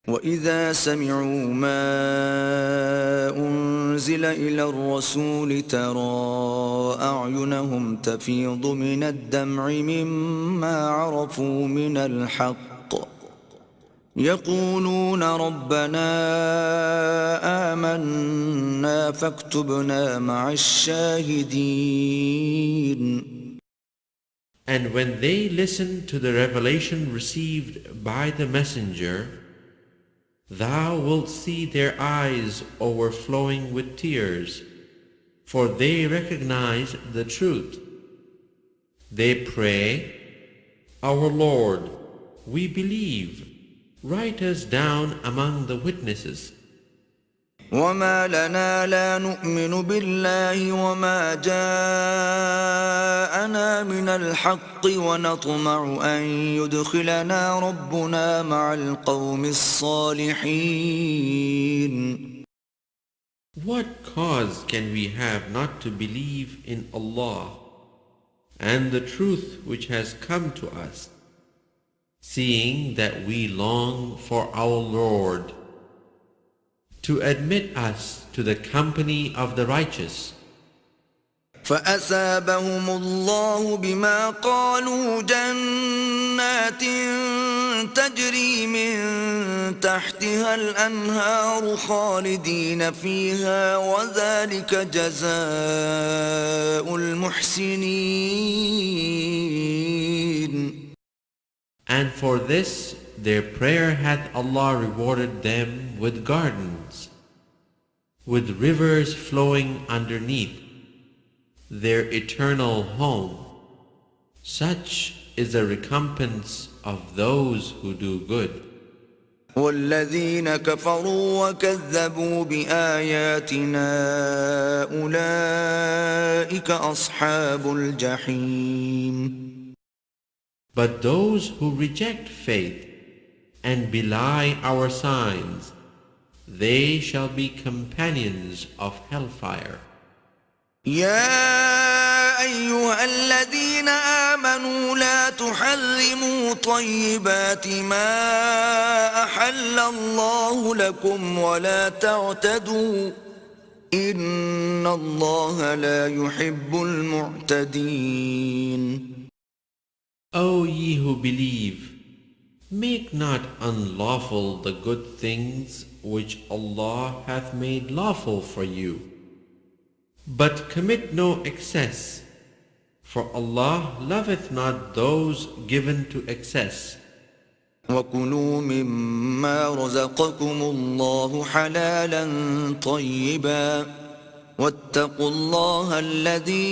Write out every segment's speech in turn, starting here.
وَإِذَا سَمِعُوا مَا أُنزِلَ إِلَى الرَّسُولِ تَرَى أَعْيُنَهُمْ تَفِيضُ مِنَ الدَّمْعِ مِمَّا عَرَفُوا مِنَ الْحَقِّ يَقُولُونَ رَبَّنَا آمَنَّا فَاكْتُبْنَا مَعَ الشَّاهِدِينَ. And when they listen to the revelation received by the messenger, thou wilt see their eyes overflowing with tears, for they recognize the truth. They pray, Our Lord, we believe, write us down among the witnesses. وَمَا لَنَا لَا نُؤْمِنُ بِاللَّهِ وَمَا جَاءَنَا مِنَ الْحَقِّ وَنَطْمَعُ أَن يُدْخِلَنَا رَبُّنَا مَعَ الْقَوْمِ الصَّالِحِينَ. What cause can we have not to believe in Allah and the truth which has come to us, seeing that we long for our Lord to admit us to the company of the righteous? فَأَثَابَهُمُ اللَّهُ بِمَا قَالُوا جَنَّاتٍ تَجْرِي مِن تَحْتِهَا الْأَنْهَارُ خَالِدِينَ فِيهَا وَذَلِكَ جَزَاءُ الْمُحْسِنِينَ. And for this their prayer hath Allah rewarded them with gardens, with rivers flowing underneath, their eternal home. Such is the recompense of those who do good. وَالَّذِينَ كَفَرُوا وَكَذَّبُوا بِآيَاتِنَا أُولَئِكَ أَصْحَابُ الْجَحِيمِ. But those who reject faith and belie our signs, they shall be companions of hellfire. يا أيها الذين آمنوا لا تحرموا طيبات ما أحل الله لكم ولا تعتدوا إن الله لا يحب المعتدين. O ye who believe, make not unlawful the good things which Allah hath made lawful for you, but commit no excess, for Allah loveth not those given to excess. وَكُلُوا مِمَّا رَزَقَكُمُ اللَّهُ حَلَالًا طَيِّبًا وَاتَّقُوا اللَّهَ الَّذِي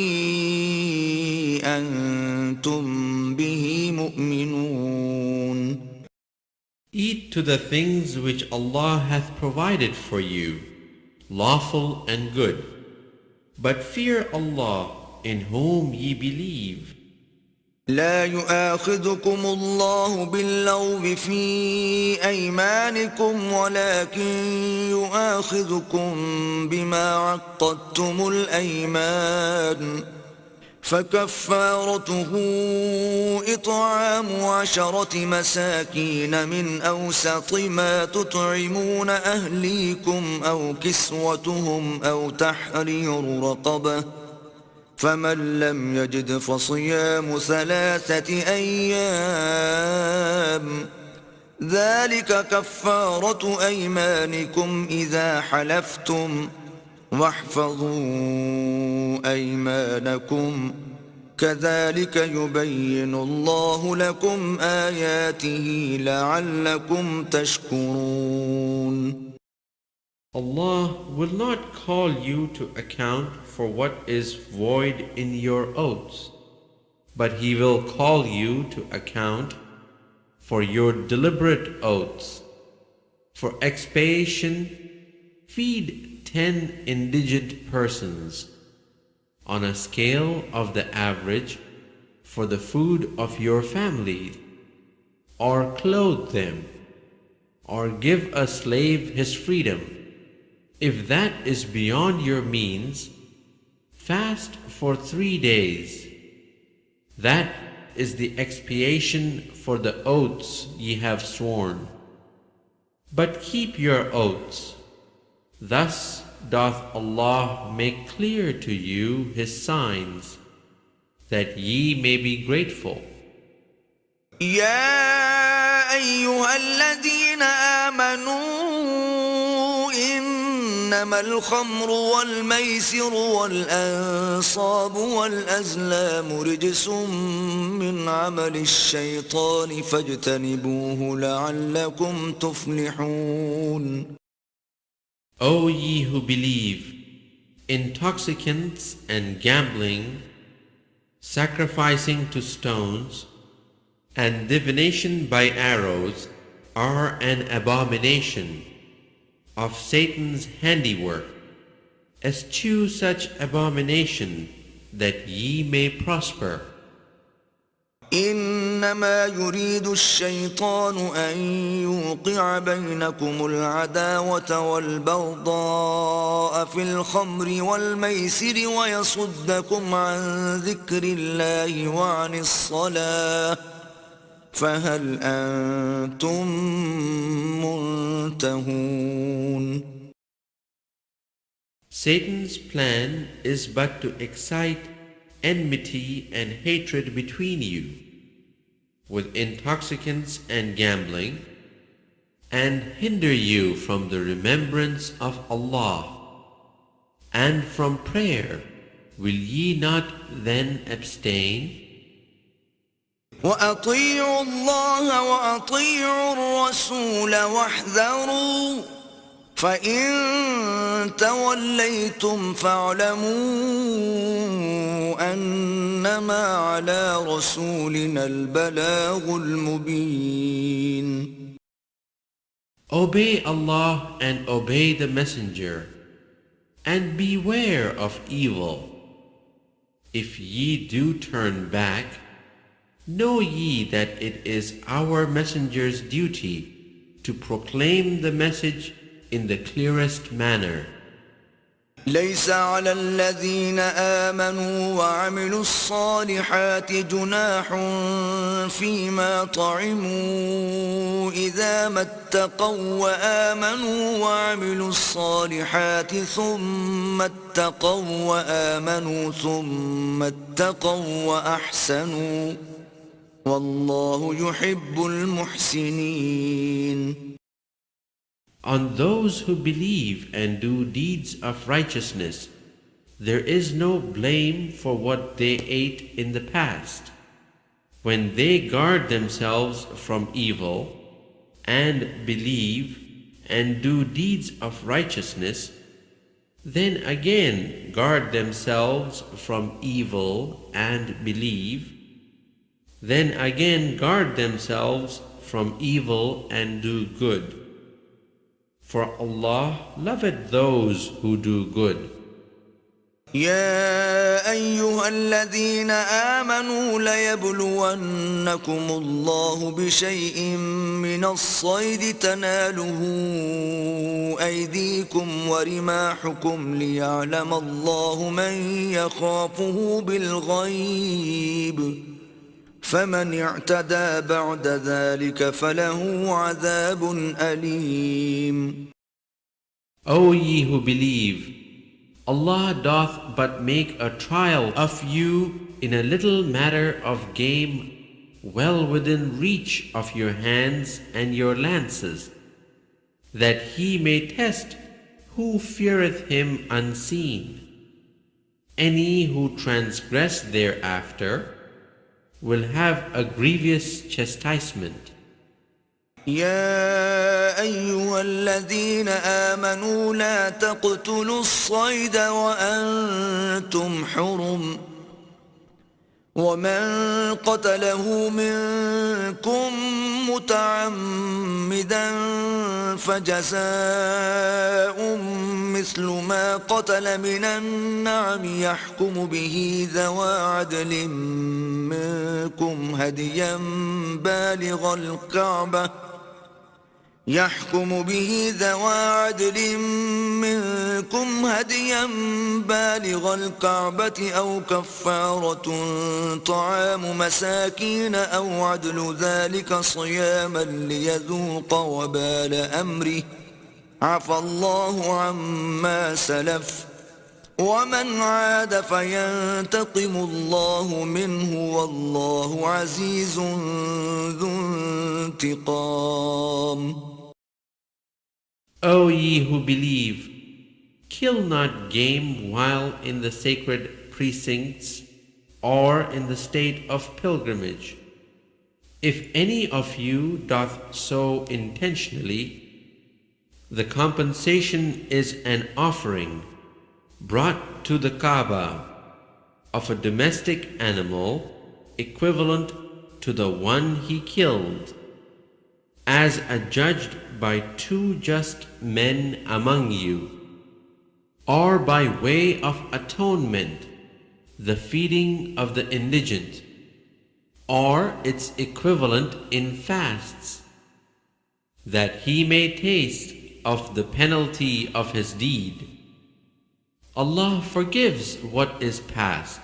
أَنْتُمْ بِهِ مُؤْمِنُونَ. Eat to the things which Allah hath provided for you, lawful and good, but fear Allah in whom ye believe. لا يؤاخذكم الله باللغو في أيمانكم ولكن يؤاخذكم بما عقدتم الأيمان فكفارته إطعام 10 مساكين من أوسط ما تطعمون أهليكم أو كسوتهم أو تحرير رقبة فمن لم يجد فصيام 3 أيام ذلك كفارة أيمانكم إذا حلفتم واحفظوا أيمانكم كذلك يبين الله لكم آياته لعلكم تشكرون. Allah will not call you to account for what is void in your oaths, but He will call you to account for your deliberate oaths. For expiation, feed 10 indigent persons on a scale of the average for the food of your family, or clothe them, or give a slave his freedom. If that is beyond your means, fast for 3 days. That is the expiation for the oaths ye have sworn. But keep your oaths. Thus doth Allah make clear to you His signs, that ye may be grateful. يا أيها الذين آمنوا إنما الخمر والميسر والأنصاب والأزلام رجس من عمل الشيطان فاجتنبوه لعلكم تفلحون. O ye who believe, intoxicants and gambling, sacrificing to stones, and divination by arrows are an abomination of Satan's handiwork. Eschew such abomination that ye may prosper. إنما يريد الشيطان أن يوقع بينكم العداوة والبغضاء في الخمر والميسر ويصدكم عن ذكر الله وعن الصلاة فهل أنتم منتهون. Satan's plan is but to excite enmity and hatred between you with intoxicants and gambling, and hinder you from the remembrance of Allah and from prayer. Will ye not then abstain? وأطيعوا الله وأطيعوا الرسول واحذروا فإن توليتم فاعلموا أنما على رسولنا البلاغ المبين. Obey Allah and obey the Messenger, and beware of evil. If ye do turn back, know ye that it is our Messenger's duty to proclaim the message in the clearest manner. ليس على الذين آمنوا وعملوا الصالحات جناح فيما طعموا إذا ما اتقوا وآمنوا وعملوا الصالحات ثم اتقوا وآمنوا ثم اتقوا وأحسنوا والله يحب المحسنين. On those who believe and do deeds of righteousness, there is no blame for what they ate in the past. When they guard themselves from evil and believe and do deeds of righteousness, then again guard themselves from evil and believe, then again guard themselves from evil and do good. For Allah loveth those who do good. يا أيها الذين آمنوا ليبلونكم الله بشيء من الصيد تناله أيديكم ورماحكم ليعلم الله من يخافه بالغيب فمن اعتدى بعد ذلك فله عذاب أليم. O ye who believe, Allah doth but make a trial of you in a little matter of game well within reach of your hands and your lances, that He may test who feareth Him unseen. Any who transgress thereafter will have a grievous chastisement. يا أيها الذين آمنوا لا تقتلوا الصيد وأنتم حرم ومن قتله منكم متعمدا فجزاء مثل ما قتل من النعم يحكم به ذوى عدل منكم هديا بالغ الكعبة يحكم به ذوى عدل منكم هديا بالغ الكعبة أو كفارة طعام مساكين أو عدل ذلك صياما ليذوق وبال أمره عفى الله عما سلف ومن عاد فينتقم الله منه والله عزيز ذو انتقام. O ye who believe, kill not game while in the sacred precincts or in the state of pilgrimage. If any of you doth so intentionally, the compensation is an offering brought to the Kaaba of a domestic animal equivalent to the one he killed, as adjudged by two just men among you, or by way of atonement, the feeding of the indigent, or its equivalent in fasts, that he may taste of the penalty of his deed. Allah forgives what is past.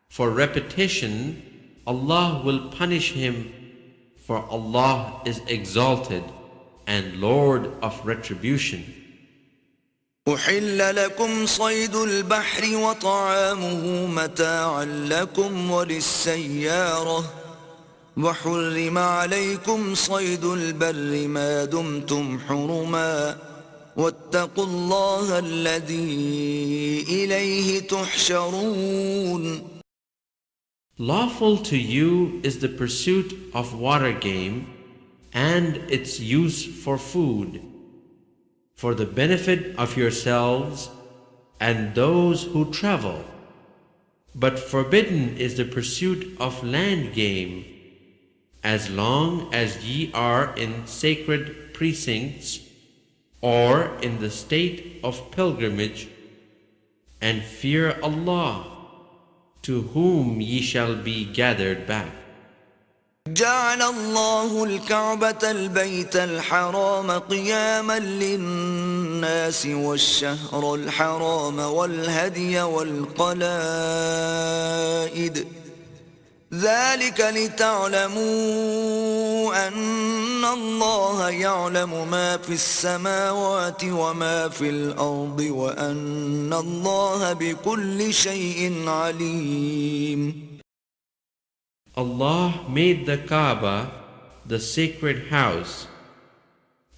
For repetition, Allah will punish him, for Allah is exalted and Lord of retribution. أحل لكم صيد البحر وطعامه متاعا لكم وللسيارة وحرم عليكم صيد البر ما دمتم حرما واتقوا الله الذي إليه تحشرون. Lawful to you is the pursuit of water game and its use for food, for the benefit of yourselves and those who travel. But forbidden is the pursuit of land game, as long as ye are in sacred precincts or in the state of pilgrimage, and fear Allah, to whom ye shall be gathered back. جعل الله الكعبة البيت الحرام قياما للناس والشهر الحرام والهدي والقلائد ذلك لتعلموا أن الله يعلم ما في السماوات وما في الأرض وأن الله بكل شيء عليم. Allah made the Kaaba, the sacred house,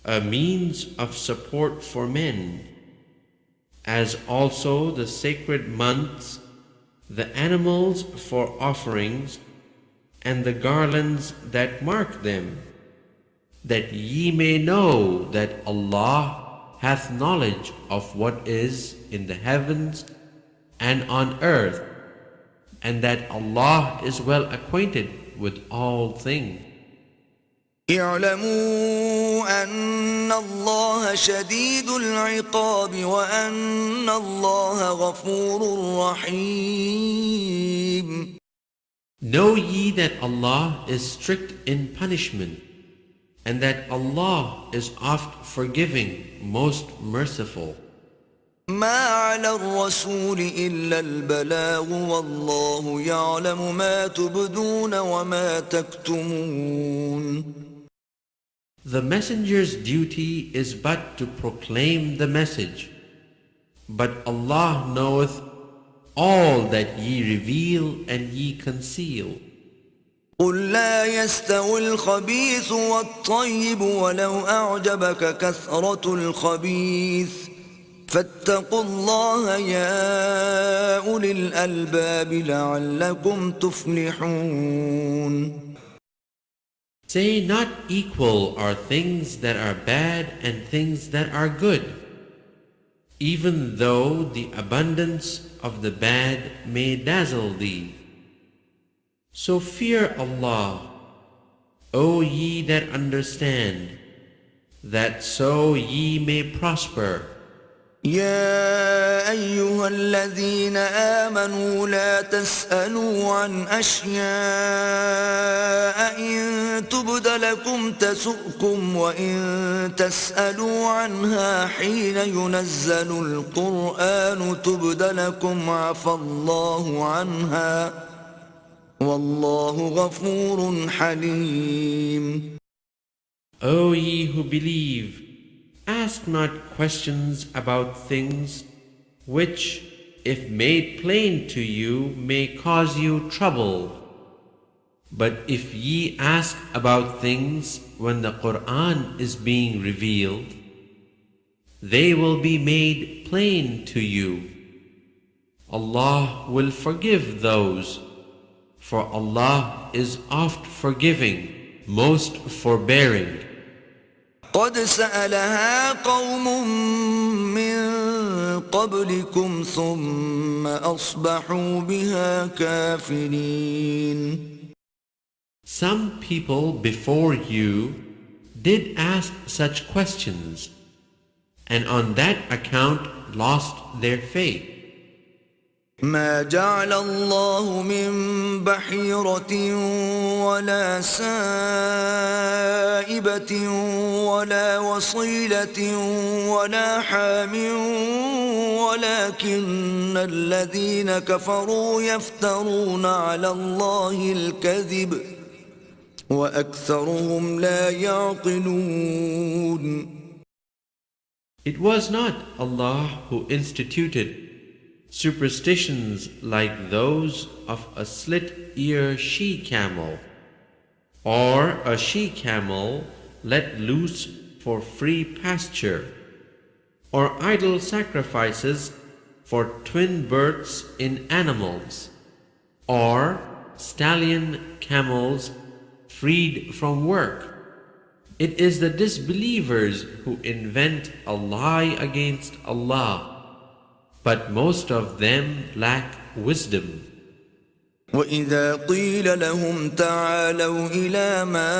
a means of support for men, as also the sacred months, the animals for offerings, and the garlands that mark them, that ye may know that Allah hath knowledge of what is in the heavens and on earth, and that Allah is well acquainted with all things. اعلموا أن الله شديد العقاب وأن الله غفور رحيم. Know ye that Allah is strict in punishment, and that Allah is oft forgiving, most merciful. ما على الرسول إلا البلاغ والله يعلم ما تبدون وما تكتمون. The messenger's duty is but to proclaim the message, but Allah knoweth all that ye reveal and ye conceal. قل لا يستوي الخبيث والطيب ولو أعجبك كثرة الخبيث فاتقوا الله يا أولي الألباب لعلكم تفلحون. Say, not equal are things that are bad and things that are good, even though the abundance of the bad may dazzle thee. So fear Allah, O ye that understand, that so ye may prosper يا أيها الذين آمنوا لا تسألوا عن أشياء إن تبد لكم تسؤكم وإن تسألوا عنها حين ينزل القرآن تبد لكم عفى الله عنها والله غفور حليم. O ye who believe, ask not questions about things which, if made plain to you, may cause you trouble. But if ye ask about things when the Qur'an is being revealed, they will be made plain to you. Allah will forgive those, for Allah is oft forgiving, most forbearing. قد سألها قوم من قبلكم ثم أصبحوا بها كافرين. Some people before you did ask such questions, and on that account lost their faith. ما جعل الله من بحيرة ولا سائبة ولا وصيلة ولا حام ولكن الذين كفروا يفترون على الله الكذب وأكثرهم لا يعقلون. It was not Allah who instituted superstitions like those of a slit-ear she-camel, or a she-camel let loose for free pasture, or idol sacrifices for twin births in animals, or stallion camels freed from work. It is the disbelievers who invent a lie against Allah, but most of them lack wisdom. وإذا قيل لهم تعالوا إلى ما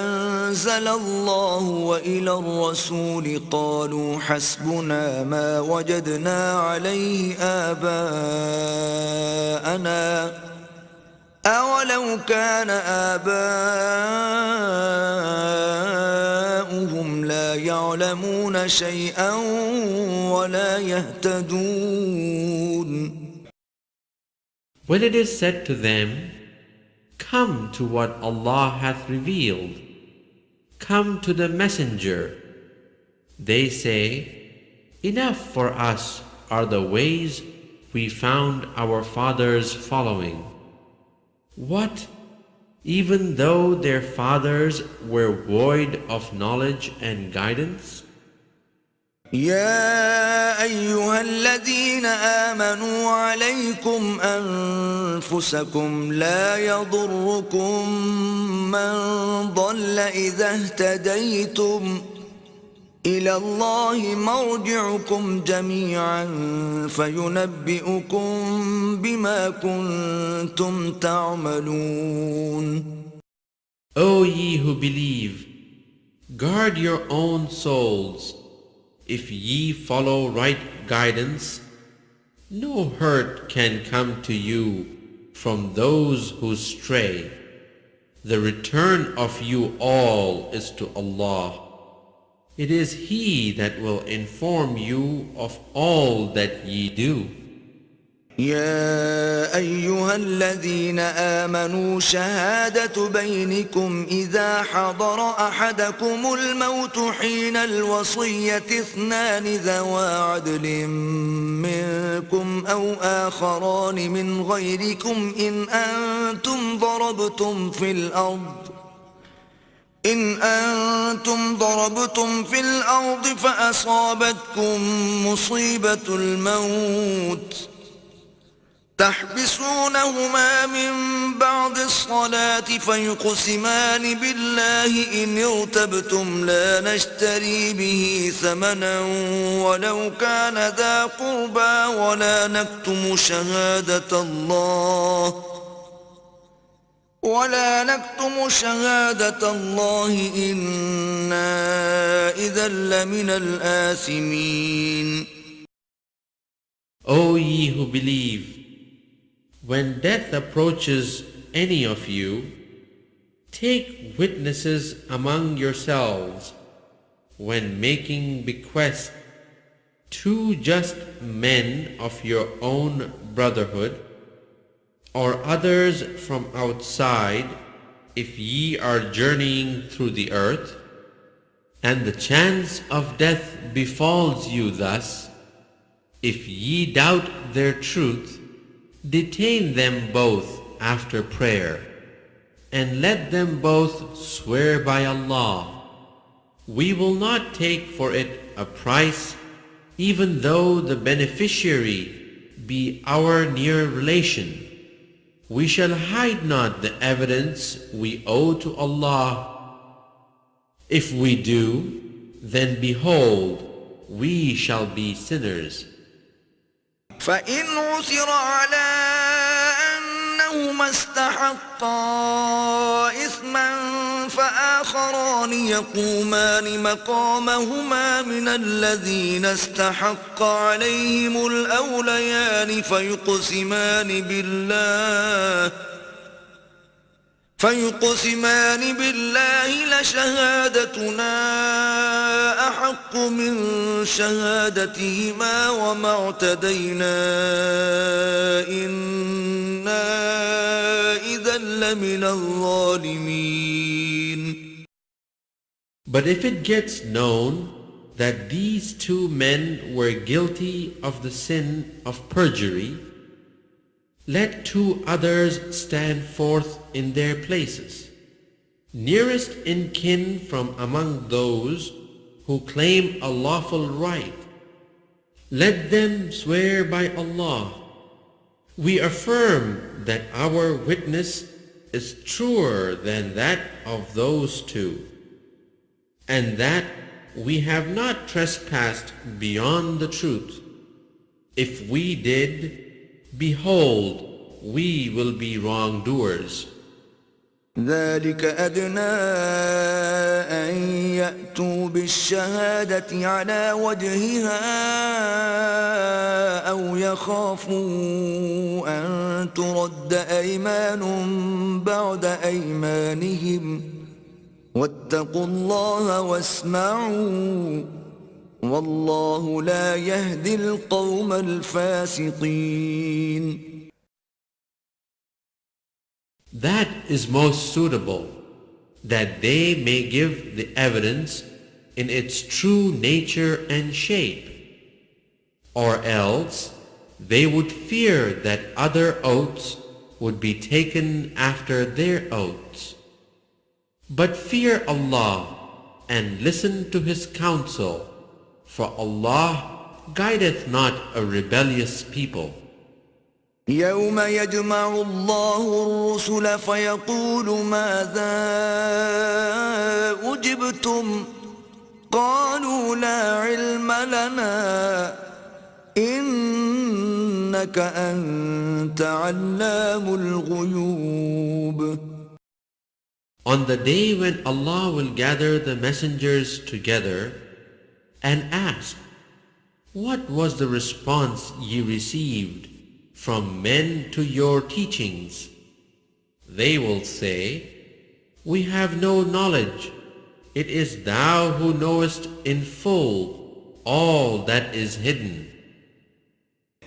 أنزل الله وإلى الرسول قالوا حسبنا ما وجدنا عليه آباءنا أولو كان آباؤهم لا يعلمون شيئا ولا يهتدون. When it is said to them, come to what Allah hath revealed, come to the messenger, they say, enough for us are the ways we found our fathers following. What? Even though their fathers were void of knowledge and guidance? يا أيها الذين آمنوا عليكم أنفسكم لا يضركم من ضل إذا اهتديتم إلى الله مرجعكم جميعا فينبئكم بما كنتم تعملون. O ye who believe, guard your own souls. If ye follow right guidance, no hurt can come to you from those who stray. The return of you all is to Allah. It is He that will inform you of all that ye do. يا أيها الذين آمنوا شهادة بينكم إذا حضر أحدكم الموت حين الوصية اثنان ذوى عدل منكم أو آخران من غيركم إن أنتم ضربتم في الأرض فأصابتكم مصيبة الموت تحبسونهما من بعد الصلاة فيقسمان بالله إن ارتبتم لا نشتري به ثمنا ولو كان ذا قربى ولا نكتم شهادة الله إنا إذا لمن الآثمين. O ye who believe, when death approaches any of you, take witnesses among yourselves when making bequest two just men of your own brotherhood, or others from outside, if ye are journeying through the earth, and the chance of death befalls you thus, if ye doubt their truth, detain them both after prayer, and let them both swear by Allah. We will not take for it a price, even though the beneficiary be our near relation. We shall hide not the evidence we owe to Allah. If we do, then behold, we shall be sinners. فإن عثر على أنهما استحقا إثما فآخران يقومان مقامهما من الذين استحق عليهم الأوليان فيقسمان بالله لشهادتنا أحق من شهادتهما وما اعتدينا إنا إذا لمن الظالمين. But if it gets known that these two men were guilty of the sin of perjury, let two others stand forth in their places, nearest in kin from among those who claim a lawful right. Let them swear by Allah. We affirm that our witness is truer than that of those two, and that we have not trespassed beyond the truth. If we did, behold, we will be wrongdoers. ذلك أدنى أن يأتوا بالشهادة على وجهها أو يخافوا أن ترد أيمان بعد أيمانهم واتقوا الله واسمعوا والله لا يهدي القوم الفاسقين. That is most suitable, that they may give the evidence in its true nature and shape, or else they would fear that other oaths would be taken after their oaths. But fear Allah and listen to His counsel, for Allah guideth not a rebellious people. يوم يجمع الله الرسل فيقول ماذا أجبتم قالوا لا علم لنا إنك أنت علام الغيوب. On the day when Allah will gather the messengers together and ask, what was the response ye received from men to your teachings? They will say, we have no knowledge. It is thou who knowest in full all that is hidden.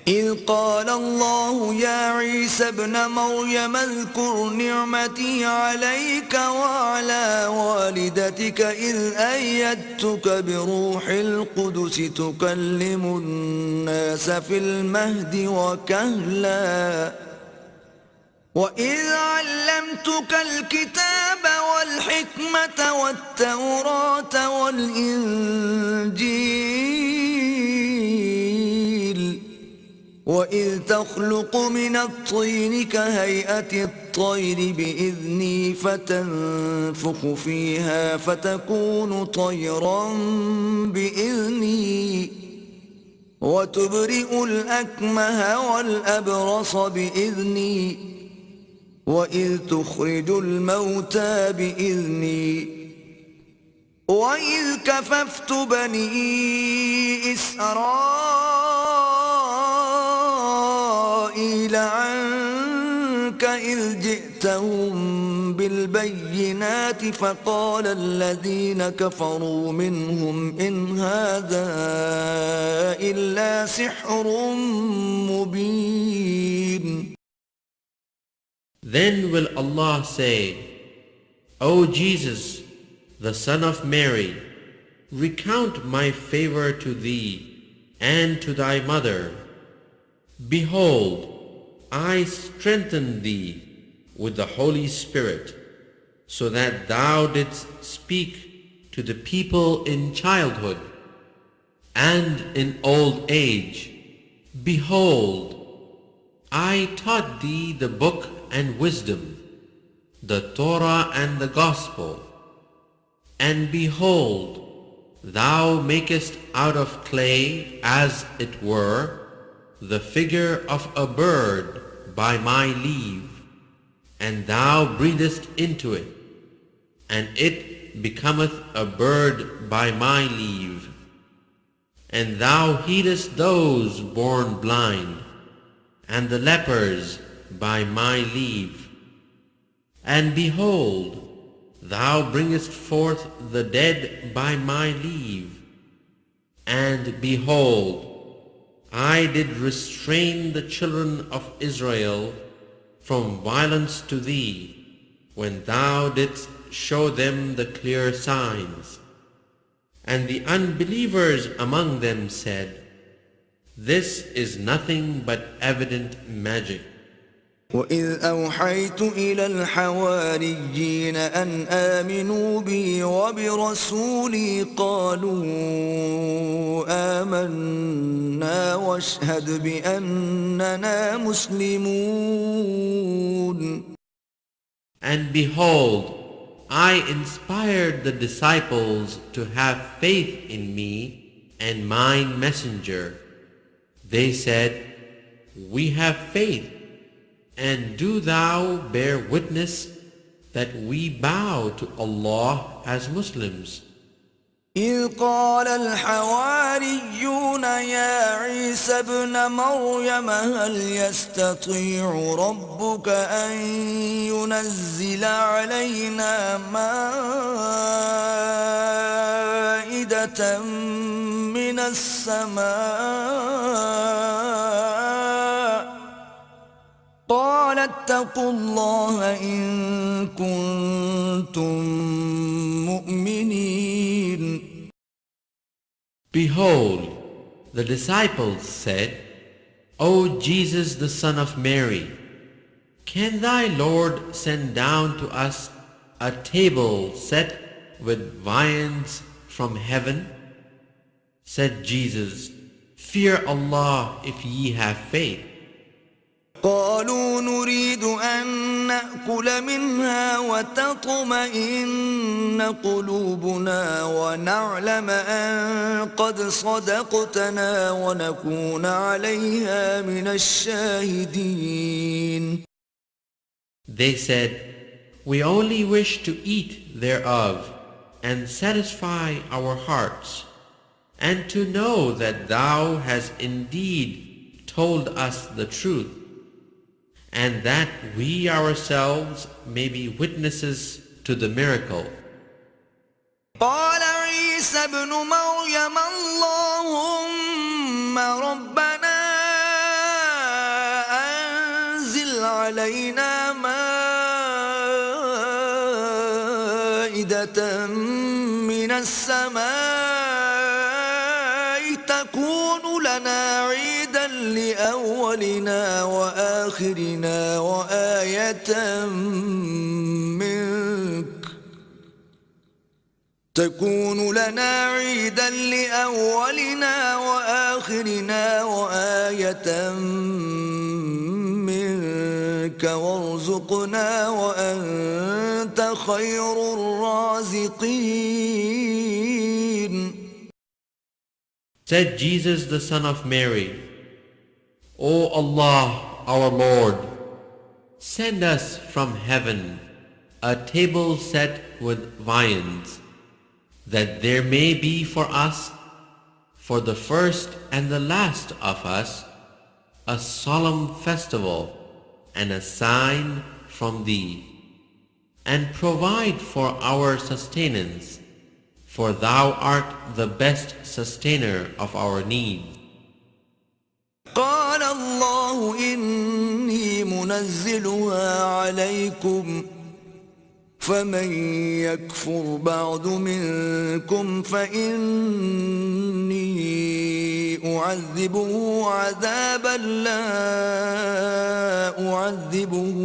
إذ قال الله يا عيسى ابن مريم اذكر نعمتي عليك وعلى والدتك إذ أيدتك بروح القدس تكلم الناس في المهد وكهلا وإذ علمتك الكتاب والحكمة والتوراة والإنجيل وإذ تخلق من الطين كهيئة الطير بإذني فتنفخ فيها فتكون طيرا بإذني وتبرئ الأكمه والأبرص بإذني وإذ تخرج الموتى بإذني وإذ كففت بني إسرائيل عنك إذ جئتهم بالبينات فقال الذين كفروا منهم إن هذا إلا سحر مبين. Then will Allah say, O Jesus, the son of Mary, recount my favor to thee and to thy mother. Behold, I strengthened thee with the Holy Spirit, so that thou didst speak to the people in childhood and in old age. Behold, I taught thee the book and wisdom, the Torah and the Gospel. And behold, thou makest out of clay, as it were, the figure of a bird by my leave, and thou breathest into it, and it becometh a bird by my leave. And thou healest those born blind, and the lepers by my leave. And behold, thou bringest forth the dead by my leave. And behold, I did restrain the children of Israel from violence to thee, when thou didst show them the clear signs. And the unbelievers among them said, This is nothing but evident magic. وإذ أوحيت إلى الحواريين أن آمنوا بي وبرسولي قالوا آمنا واشهد بأننا مسلمون. And behold, I inspired the disciples to have faith in me and my messenger. They said, We have faith. And do thou bear witness that we bow to Allah as Muslims. إذ قال الحواريون يا عيسى ابن مريم هل يستطيع ربك أن ينزل علينا مائدة من السماء قال اتقوا الله إن كنتم مؤمنين. Behold, the disciples said, O Jesus, the son of Mary, can thy Lord send down to us a table set with viands from heaven? Said Jesus, Fear Allah if ye have faith. قالوا نريد أن نأكل منها وتطمئن قلوبنا ونعلم أن قد صدقتنا ونكون عليها من الشاهدين. They said, We only wish to eat thereof and satisfy our hearts, and to know that thou hast indeed told us the truth, and that we ourselves may be witnesses to the miracle. قال عيسى ابن مريم اللهم ربنا أنزل علينا مائدة من السماء تكون لنا عيدا لأولنا وآخرنا وآية منك تكون لنا عيدا لأولنا وآخرنا وآية منك وارزقنا وأنت خير الرازقين. Said Jesus, the son of Mary, O Allah, our Lord, send us from heaven a table set with viands, that there may be for us, for the first and the last of us, a solemn festival and a sign from thee, and provide for our sustenance, for thou art the best sustainer of our needs. قال الله إني منزلها عليكم فمن يكفر بعد منكم فإني أعذبه عذابا لا أعذبه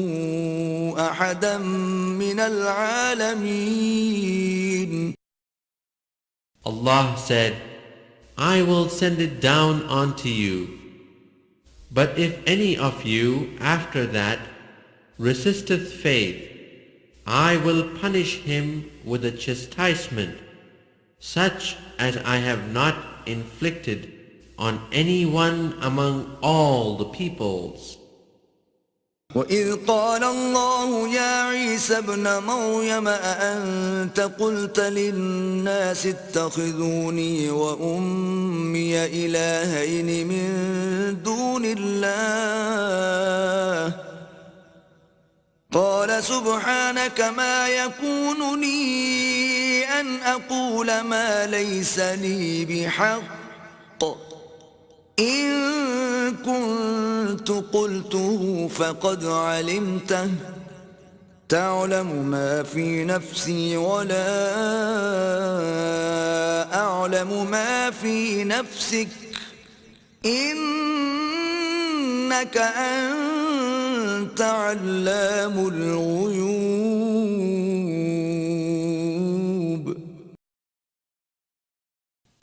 أحدا من العالمين. Allah said, I will send it down unto you. But if any of you after that resisteth faith, I will punish him with a chastisement such as I have not inflicted on anyone among all the peoples. وإذ قال الله يا عيسى ابن مريم أأنت قلت للناس اتخذوني وأمي إلهين من دون الله قال سبحانك ما يكون لي أن أقول ما ليس لي بحق إن كنت قلته فقد علمته تعلم ما في نفسي ولا أعلم ما في نفسك إنك أنت علام الغيوب.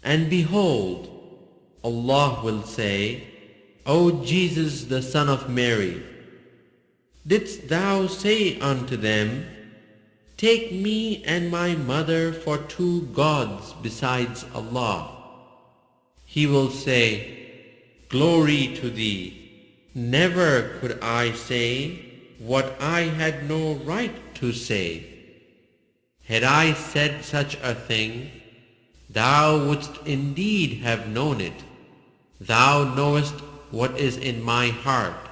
And behold, Allah will say, O Jesus, the son of Mary, didst thou say unto them, take me and my mother for two gods besides Allah? He will say, glory to thee. Never could I say what I had no right to say. Had I said such a thing, thou wouldst indeed have known it. Thou knowest what is in my heart,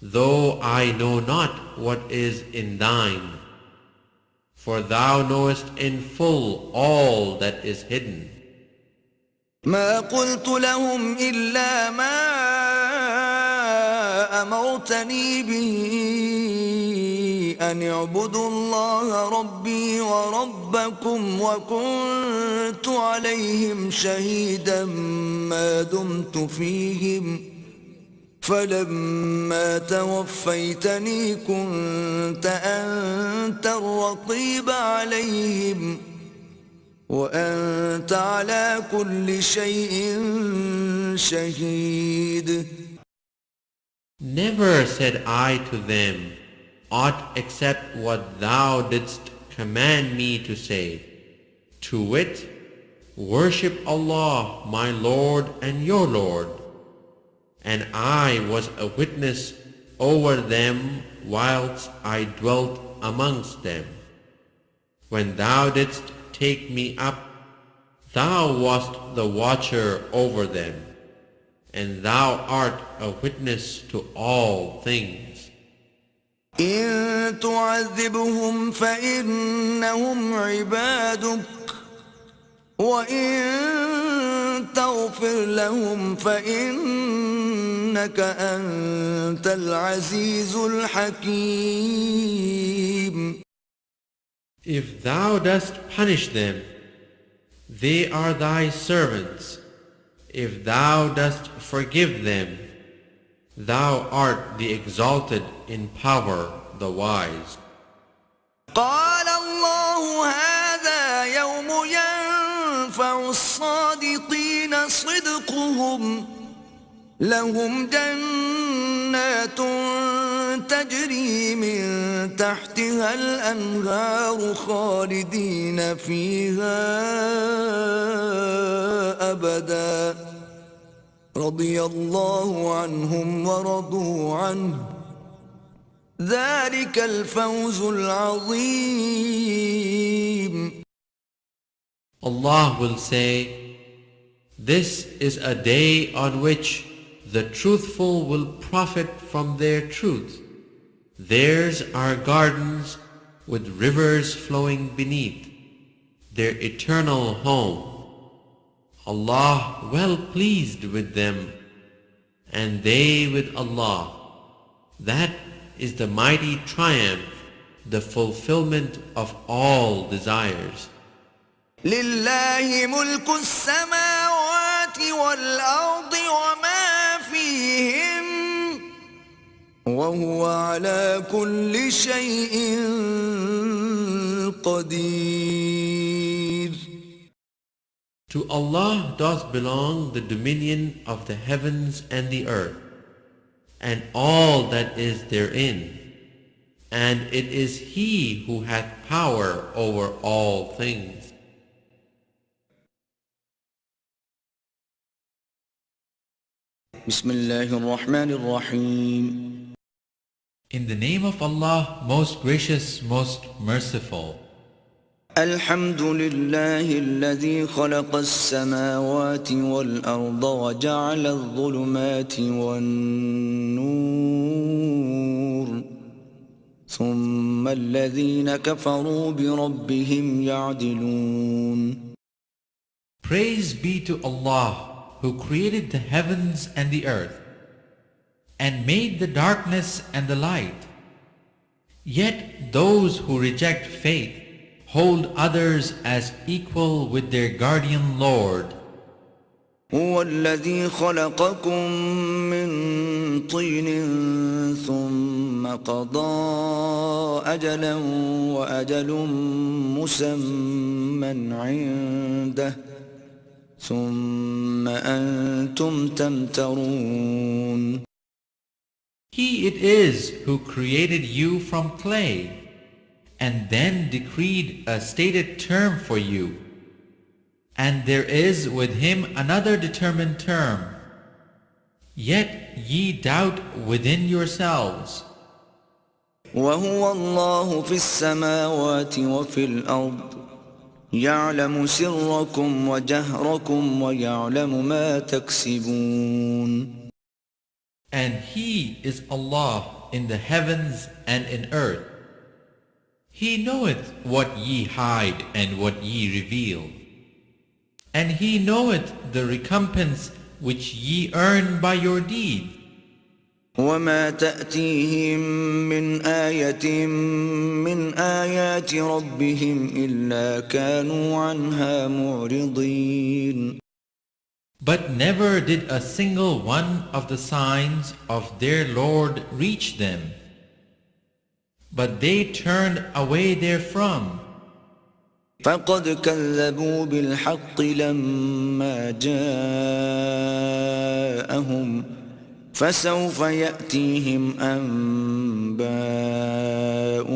though I know not what is in thine. For thou knowest in full all that is hidden. ما قلت لهم إلا ما أمرتني به أن اعبدوا الله ربي وربكم وكنت عليهم شهيدا ما دمت فيهم فلما توفيتني كنت أنت الرقيب عليهم وأنت على كل شيء شهيد. Never said I to them aught except what thou didst command me to say, to wit, worship Allah my Lord and your Lord, and I was a witness over them whilst I dwelt amongst them. When thou didst take me up, thou wast the watcher over them, and thou art a witness to all things. إن تعذبهم فإنهم عبادك وإن تغفر لهم فإنك أنت العزيز الحكيم. If thou dost punish them, they are thy servants. If thou dost forgive them, thou art the exalted in power, the wise. قال الله هذا يوم ينفع الصادقين صدقهم لهم جنات تجري من تحتها الأنهار خالدين فيها أبدا رضي الله عنهم ورضوا عنه ذلك الفوز العظيم. Allah will say, "This is a day on which the truthful will profit from their truth. Theirs are gardens with rivers flowing beneath, their eternal home. Allah well pleased with them, and they with Allah. That is the mighty triumph, the fulfillment of all desires." لله ملك السماوات والأرض وما فيهم وهو على كل شيء قدير. To Allah does belong the dominion of the heavens and the earth, and all that is therein, and it is He who hath power over all things. بسم الله الرحمن الرحيم. In the name of Allah, most gracious, most merciful. الحمد لله الذي خلق السماوات والأرض وجعل الظلمات والنور ثم الذين كفروا بربهم يعدلون. Praise be to Allah, who created the heavens and the earth, and made the darkness and the light. Yet those who reject faith hold others as equal with their guardian Lord. هو الذي خلقكم من طين ثم قضى أجلا وأجل مسمى عنده ثم أنتم تمترون. He it is who created you from clay, and then decreed a stated term for you. And there is with him another determined term. Yet ye doubt within yourselves. وهو الله في السماوات وفي الأرض يعلم سركم وجهركم ويعلم ما تكسبون. And He is Allah in the heavens and in earth. He knoweth what ye hide and what ye reveal. And He knoweth the recompense which ye earn by your deed. وما تأتيهم من آية من آيات ربهم إلا كانوا عنها معرضين. But never did a single one of the signs of their Lord reach them, but they turned away therefrom. فقد كذبوا بالحق لما جاءهم فسوف يأتيهم أنباء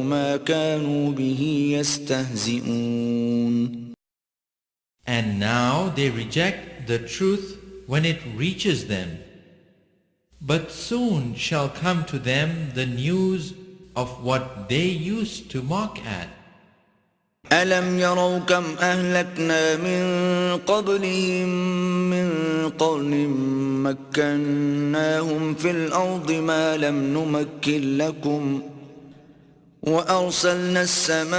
ما كانوا به يستهزئون. And now they reject the truth when it reaches them. But soon shall come to them the news of what they used to mock at. ألم يروا كم أهلكنا من قبلهم من قرن مكناهم في الأرض ما لم نمكن لكم وأرسلنا السماء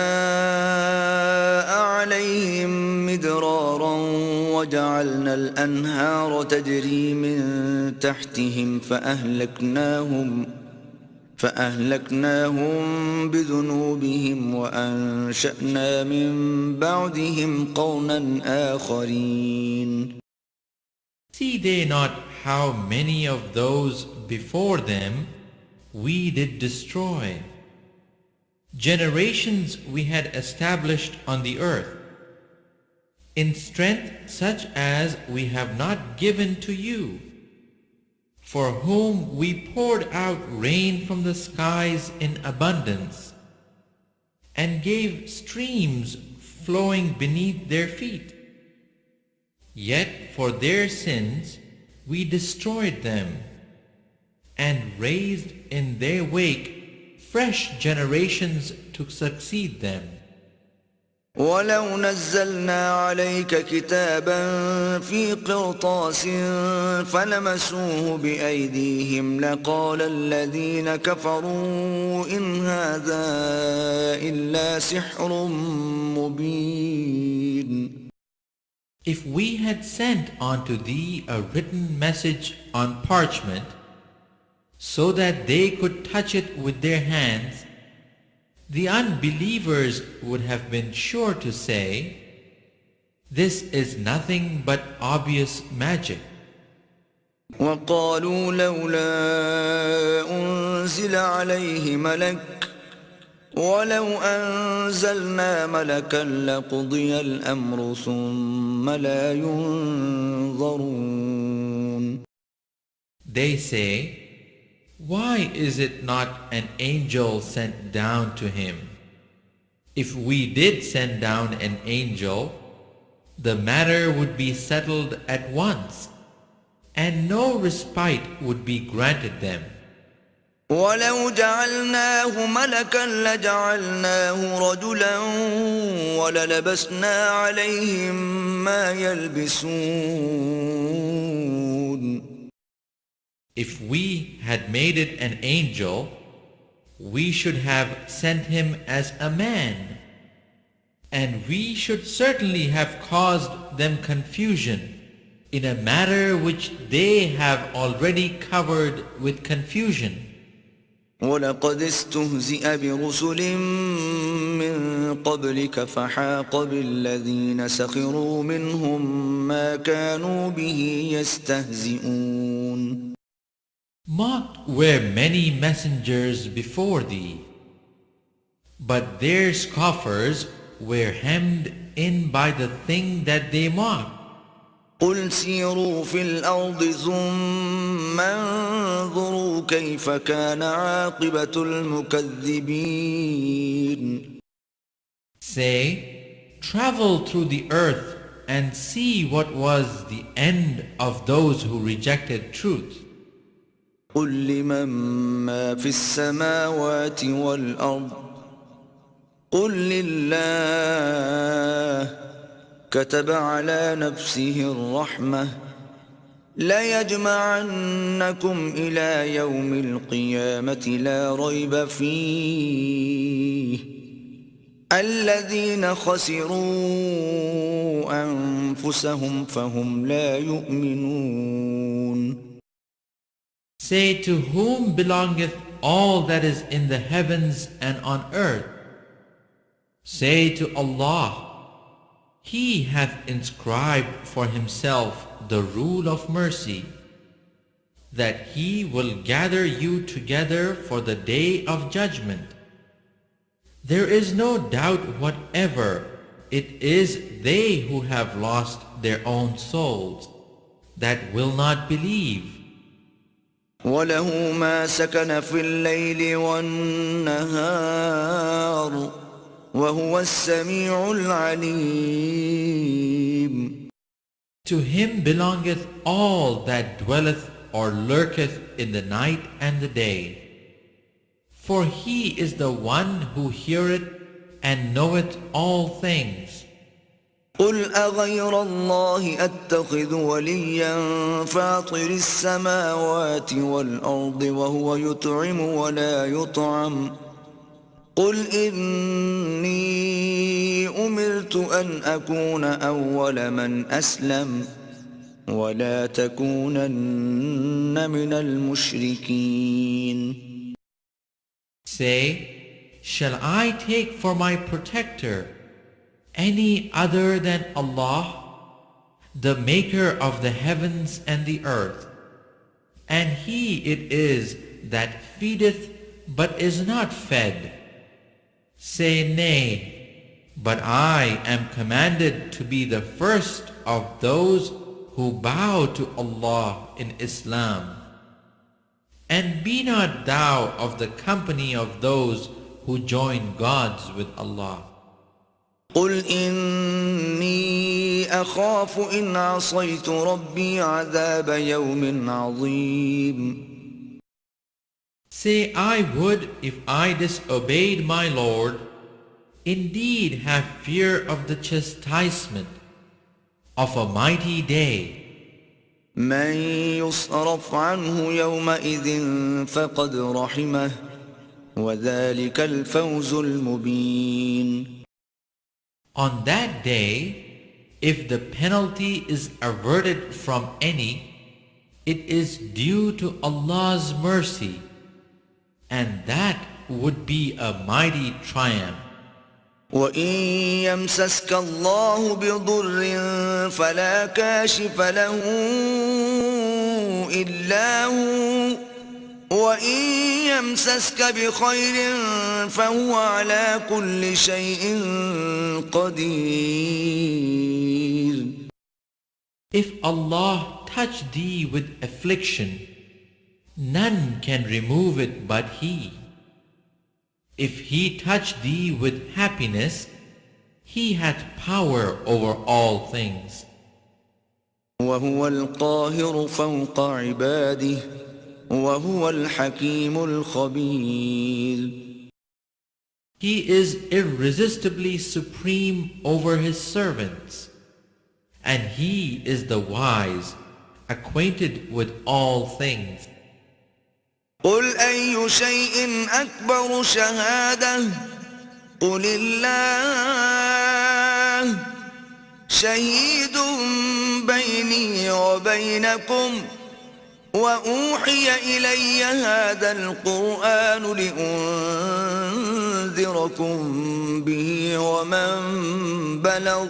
عليهم مدرارا وجعلنا الأنهار تجري من تحتهم فأهلكناهم بذنوبهم وأنشأنا من بعدهم قرنا آخرين. See they not how many of those before them we did destroy? Generations we had established on the earth, in strength such as we have not given to you, for whom we poured out rain from the skies in abundance, and gave streams flowing beneath their feet. Yet for their sins we destroyed them, and raised in their wake fresh generations to succeed them. ولو نزلنا عليك كتابا في قرطاس فلمسوه بأيديهم لقال الذين كفروا إن هذا إلا سحر مبين. If we had sent unto thee a written message on parchment, so that they could touch it with their hands, the unbelievers would have been sure to say, this is nothing but obvious magic. وقالوا لولا أنزل عليه ملك ولو أنزلنا ملكا لقضي الأمر ثم لا ينظرون. They say, why is it not an angel sent down to him? If we did send down an angel, the matter would be settled at once, and no respite would be granted them. ولو جعلناه ملكا لجعلناه رجلا وللبسنا عليهم ما يلبسون. If we had made it an angel, we should have sent him as a man, and we should certainly have caused them confusion in a matter which they have already covered with confusion. ولقد استهزئ برسل من قبلك فحاق بالذين سخروا منهم ما كانوا به يستهزئون. Mocked were many messengers before thee, but their scoffers were hemmed in by the thing that they mocked. قل سيروا في الأرض ثم انظروا كيف كان عاقبة المكذبين. Say, travel through the earth and see what was the end of those who rejected truth. قل لمن ما في السماوات والأرض قل لله كتب على نفسه الرحمة ليجمعنكم إلى يوم القيامة لا ريب فيه الذين خسروا أنفسهم فهم لا يؤمنون. Say, to whom belongeth all that is in the heavens and on earth? Say to Allah, He hath inscribed for himself the rule of mercy, that he will gather you together for the day of judgment. There is no doubt whatever, it is they who have lost their own souls, that will not believe. وله ما سكن في الليل والنهار وهو السميع العليم. To him belongeth all that dwelleth or lurketh in the night and the day. For he is the one who heareth and knoweth all things. قل أغير الله أتخذ وليا فاطر السماوات والأرض وهو يطعم ولا يطعم قل إني أمرت أن أكون أول من أسلم ولا تكونن من المشركين. Say, shall I take for my protector any other than Allah, the maker of the heavens and the earth, and he it is that feedeth but is not fed? Say, nay, but I am commanded to be the first of those who bow to Allah in Islam. And be not thou of the company of those who join gods with Allah. قل إني أخاف إن عصيت ربي عذاب يوم عظيم. Say, I would, if I disobeyed my Lord, Indeed, have fear of the chastisement of a mighty day. من يصرف عنه يومئذ فقد رحمه وذلك الفوز المبين. On that day, if the penalty is averted from any, it is due to Allah's mercy, and that would be a mighty triumph. وإن يمسسك الله بضر فلا كاشف له إلا هو وإن يمسسك بخير فهو على كل شيء قدير. If Allah touch thee with affliction, none can remove it but He. If He touch thee with happiness, He hath power over all things. وهو القاهر فوق عباده وهو الحكيم الخبير. He is irresistibly supreme over His servants, and He is the wise, acquainted with all things. قل أي شيء أكبر شهادة قل الله شهيد بيني وبينكم وأوحي إلي هذا القرآن لأنذركم به ومن بلغ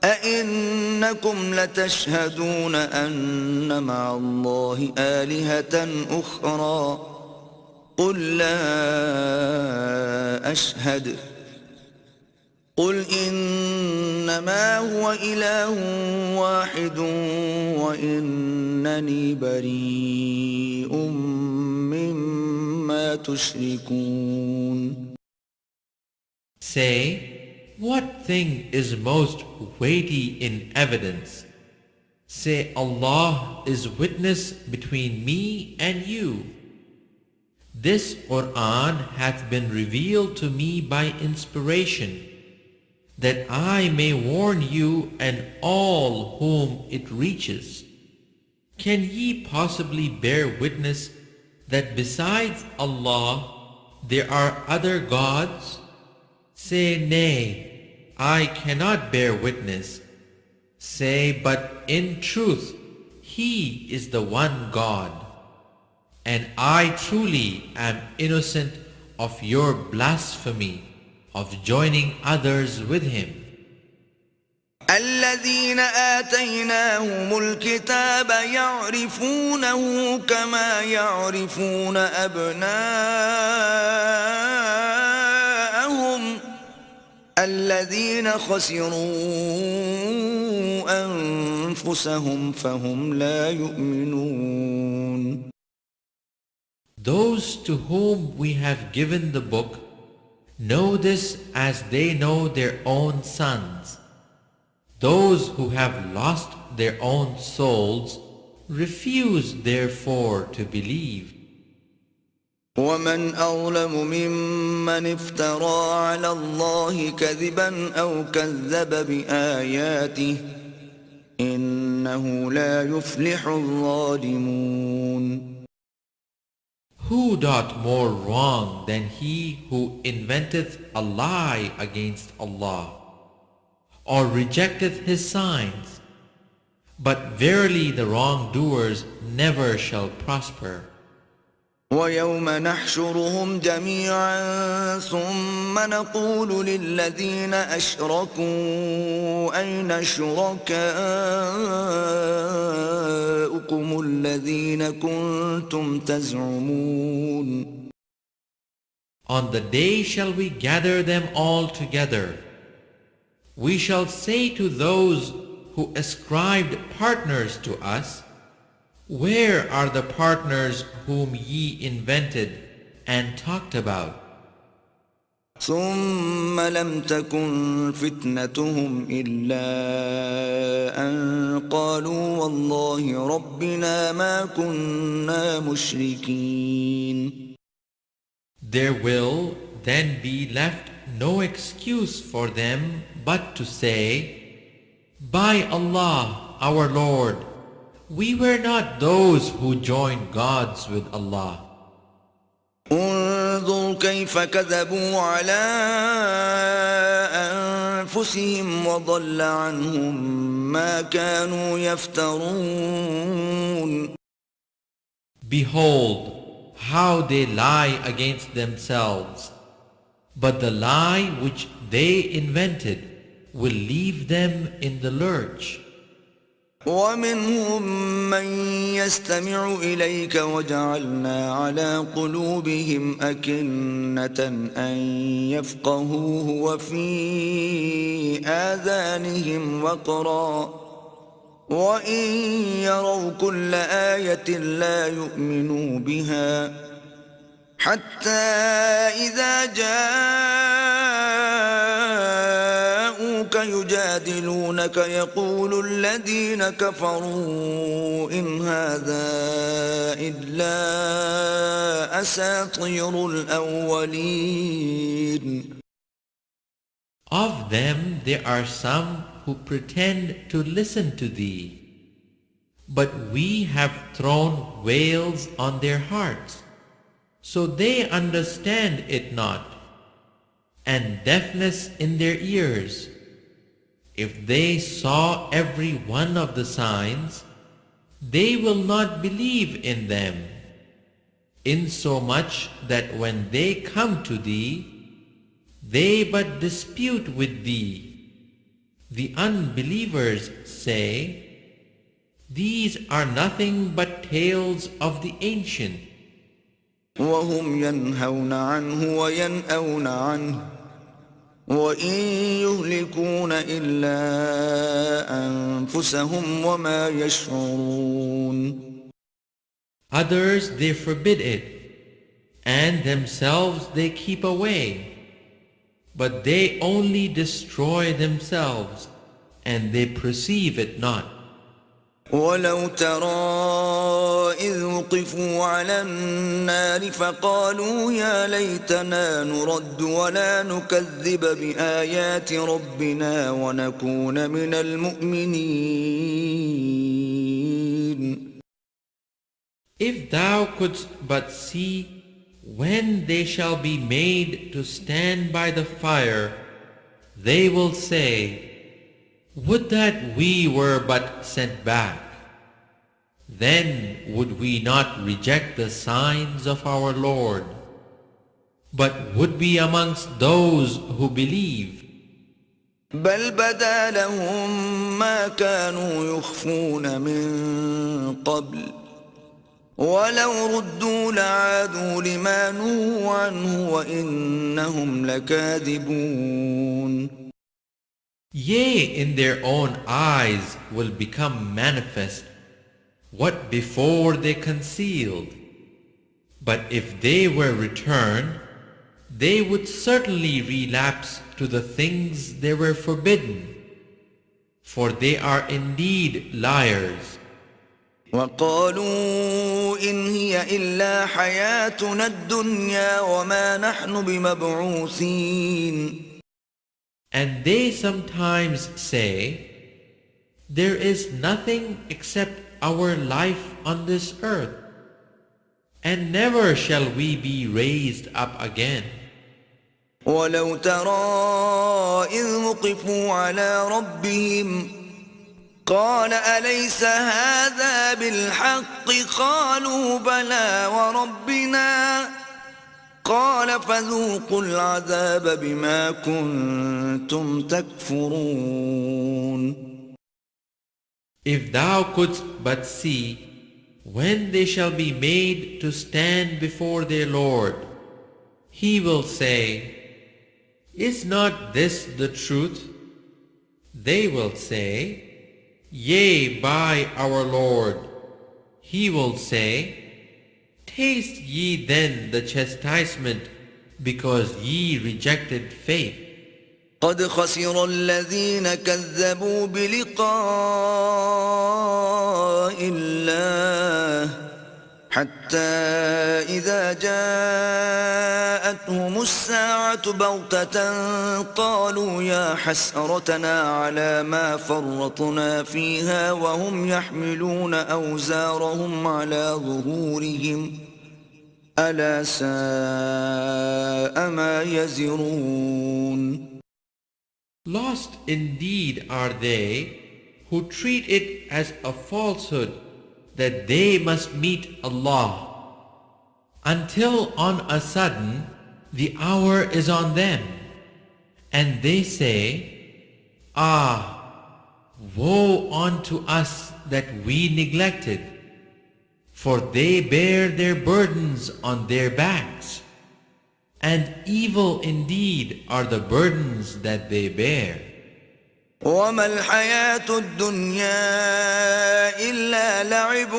أئنكم لتشهدون أن مع الله آلهة أخرى قل لا أشهد قل إنما هو إله واحد وإنني بريء مما تشركون. Say, what thing is most weighty in evidence? Say, Allah is witness between me and you. This Quran hath been revealed to me by inspiration, that I may warn you and all whom it reaches. Can ye possibly bear witness that besides Allah there are other gods? Say, nay, I cannot bear witness. Say, but in truth, He is the one God, and I truly am innocent of your blasphemy of joining others with Him. الذين آتيناهم الكتاب يعرفونه كما يعرفون أبناءهم الذين خسروا أنفسهم فهم لا يؤمنون. Those to whom we have given the book know this as they know their own sons. Those who have lost their own souls refuse therefore to believe. ومن أظلم ممن افترى على الله كذبا أو كذب بآياته إنه لا يفلح الظالمون. Who doth more wrong than he who inventeth a lie against Allah, or rejecteth His signs? But verily the wrongdoers never shall prosper. ويوم نحشرهم جميعا ثم نقول للذين أشركوا أين شركاؤكم الذين كنتم تزعمون. On the day shall we gather them all together. We shall say to those who ascribed partners to us, where are the partners whom ye invented and talked about? ثم لم تكن فتنتهم إلا أن قالوا والله ربنا ما كنا مشركين. There will then be left no excuse for them but to say, by Allah, our Lord, we were not those who joined gods with Allah. انظر كيف كذبوا على أنفسهم وضل عنهم ما كانوا يفترون. Behold, how they lie against themselves. But the lie which they invented will leave them in the lurch. ومنهم من يستمع إليك وجعلنا على قلوبهم أكنة أن يفقهوه وفي آذانهم وقرا وإن يروا كل آية لا يؤمنوا بها حتى إذا جاءوك يجادلونك يقول الذين كفروا إن هذا إلا أساطير الأولين. Of them there are some who pretend to listen to thee, but we have thrown veils on their hearts, so they understand it not, and deafness in their ears. If they saw every one of the signs, they will not believe in them, insomuch that when they come to thee, they but dispute with thee. The unbelievers say, these are nothing but tales of the ancient. وهم ينهون عنه وينأون عنه وإن يهلكون إلا أنفسهم وما يشعرون. Others they forbid it, and themselves they keep away. But they only destroy themselves, and they perceive it not. ولو ترى إذ وقفوا على النار فقالوا يا ليتنا نرد ولا نكذب بآيات ربنا ونكون من المؤمنين. If thou couldst but see when they shall be made to stand by the fire, they will say, would that we were but sent back. Then would we not reject the signs of our Lord, but would be amongst those who believe. بل بدا لهم ما كانوا يخفون من قبل ولو ردوا لعادوا لما نهوا عنه وإنهم لكاذبون. Yea, in their own eyes will become manifest what before they concealed. But if they were returned, they would certainly relapse to the things they were forbidden, for they are indeed liars. وقالوا إن هي إلا حياتنا الدنيا وما نحن بمبعوثين. And they sometimes say, there is nothing except our life on this earth, and never shall we be raised up again. ولو ترى إذ وقفوا على ربهم قال أليس هذا بالحق قالوا بلى وربنا قال فذوقوا العذاب بما كنتم تكفرون. If thou couldst but see when they shall be made to stand before their Lord, he will say, is not this the truth? They will say, yea, by our Lord. He will say, taste ye then the chastisement because ye rejected faith. قد خسر الذين كذبوا بلقاء الله حتى إذا جاءتهم الساعة بغتة قالوا يا حسرتنا على ما فرطنا فيها وهم يحملون أوزارهم على ظهورهم ألا ساء ما يزرون. Lost indeed are they who treat it as a falsehood that they must meet Allah, until on a sudden the hour is on them, and they say, Ah, woe unto us that we neglected, for they bear their burdens on their backs, and evil indeed are the burdens that they bear. وما الحياة الدنيا إلا لعب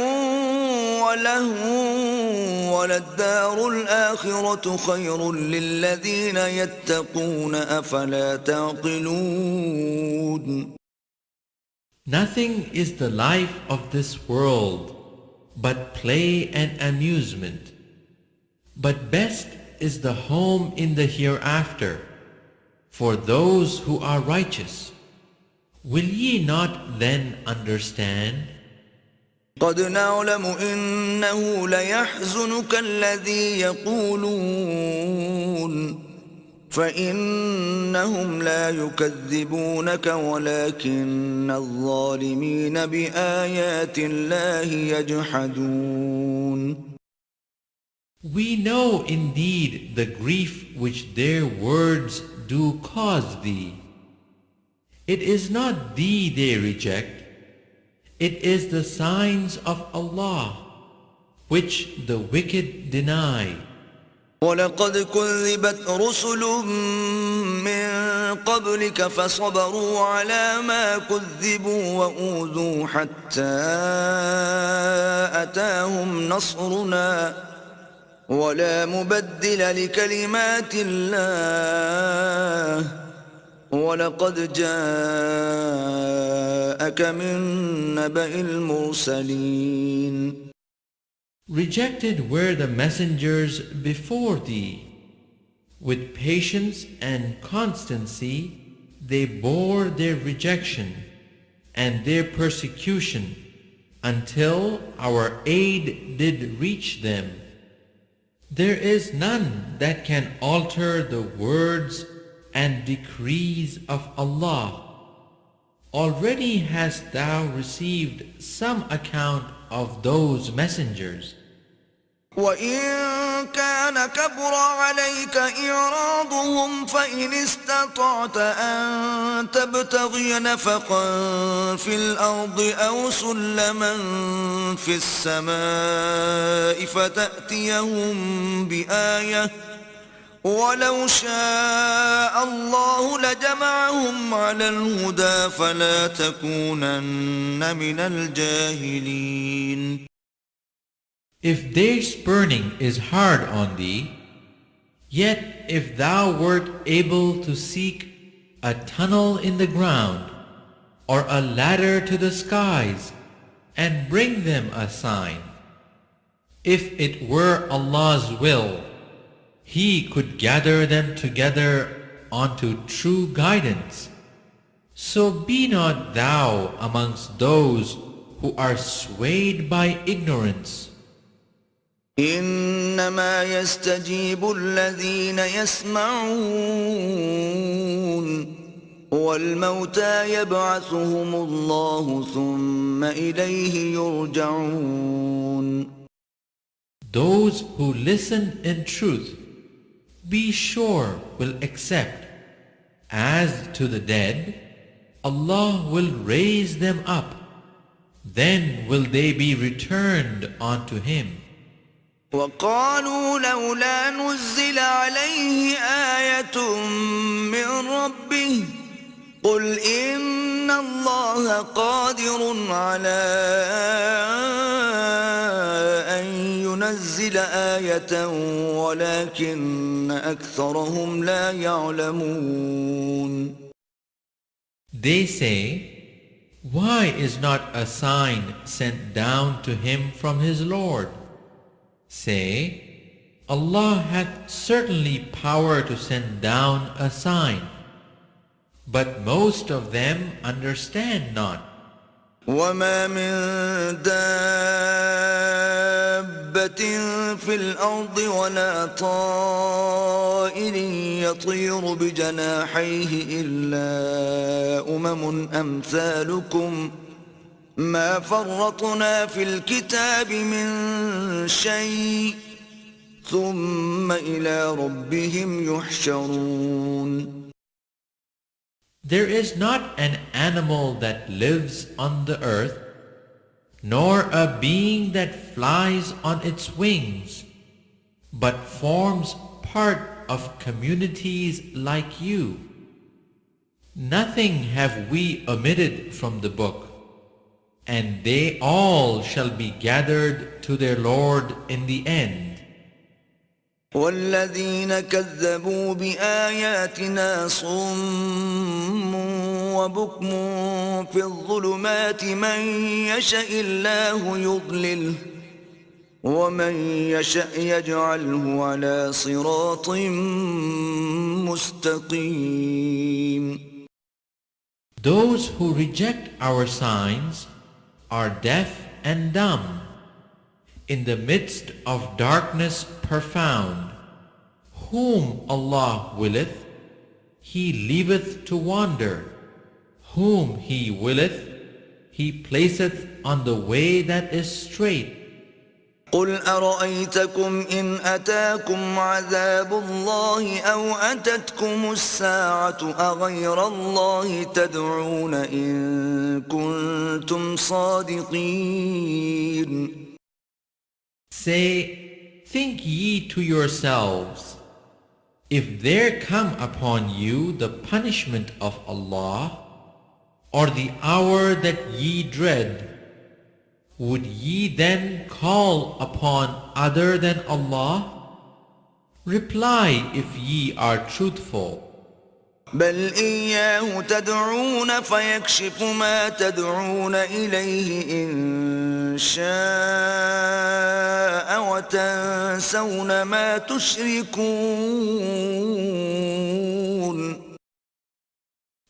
ولهو وللدار الآخرة خير للذين يتقون أفلا تعقلون. Nothing is the life of this world but play and amusement, but best is the home in the hereafter for those who are righteous. Will ye not then understand? قد نعلم إنه ليحزنك الذي يقولون فإنهم لا يكذبونك ولكن الظالمين بآيات الله يجحدون. We know indeed the grief which their words do cause thee. It is not thee they reject, it is the signs of Allah, which the wicked deny. ولقد كذبت رسل من قبلك فصبروا على ما كذبوا وأوذوا حتى أتاهم نصرنا ولا مبدل لكلمات الله ولقد جاءك من نبأ المرسلين. Rejected were the messengers before thee. With patience and constancy they bore their rejection and their persecution until our aid did reach them. There is none that can alter the words and decrees of Allah. Already hast thou received some account of those messengers. وإن كان كبر عليك إعراضهم فإن استطعت أن تبتغي نفقا في الأرض أو سلما في السماء فتأتيهم بآية ولو شاء الله لجمعهم على الهدى فلا تكونن من الجاهلين. If their spurning is hard on thee, yet if thou wert able to seek a tunnel in the ground or a ladder to the skies and bring them a sign, if it were Allah's will, He could gather them together onto true guidance. So be not thou amongst those who are swayed by ignorance. إنما يستجيب الذين يسمعون والموتى يبعثهم الله ثم إليه يرجعون. Those who listen in truth, be sure will accept. As to the dead, Allah will raise them up. Then will they be returned unto Him. وقالوا لولا نزل عليه آية من ربه قل إن الله قادر على أن ينزل آية ولكن أكثرهم لا يعلمون. They say, why is not a sign sent down to him from his Lord? Say, Allah hath certainly power to send down a sign, but most of them understand not. وما من دابة في الأرض ولا طائر يطير بجناحيه إلا أمثالكم ما فرطنا في الكتاب من شيء ثم إلى ربهم يحشرون. There is not an animal that lives on the earth, nor a being that flies on its wings, but forms part of communities like you. Nothing have we omitted from the book, and they all shall be gathered to their Lord in the end. والذين كذبوا بآياتنا صم وبكم في الظلمات من يشاء الله يضلله ومن يشاء يجعله على صراط مستقيم. Those who reject our signs are deaf and dumb. In the midst of darkness profound, whom Allah willeth, He leaveth to wander. Whom He willeth, He placeth on the way that is straight. قل أرأيتكم إن أتاكم عذاب الله أو أتتكم الساعة أغير الله تدعون إن كنتم صادقين. Say, think ye to yourselves, if there come upon you the punishment of Allah, or the hour that ye dread, would ye then call upon other than Allah? Reply if ye are truthful. بل إياه تدعون فيكشف ما تدعون إليه إن شاء وتنسون ما تشركون.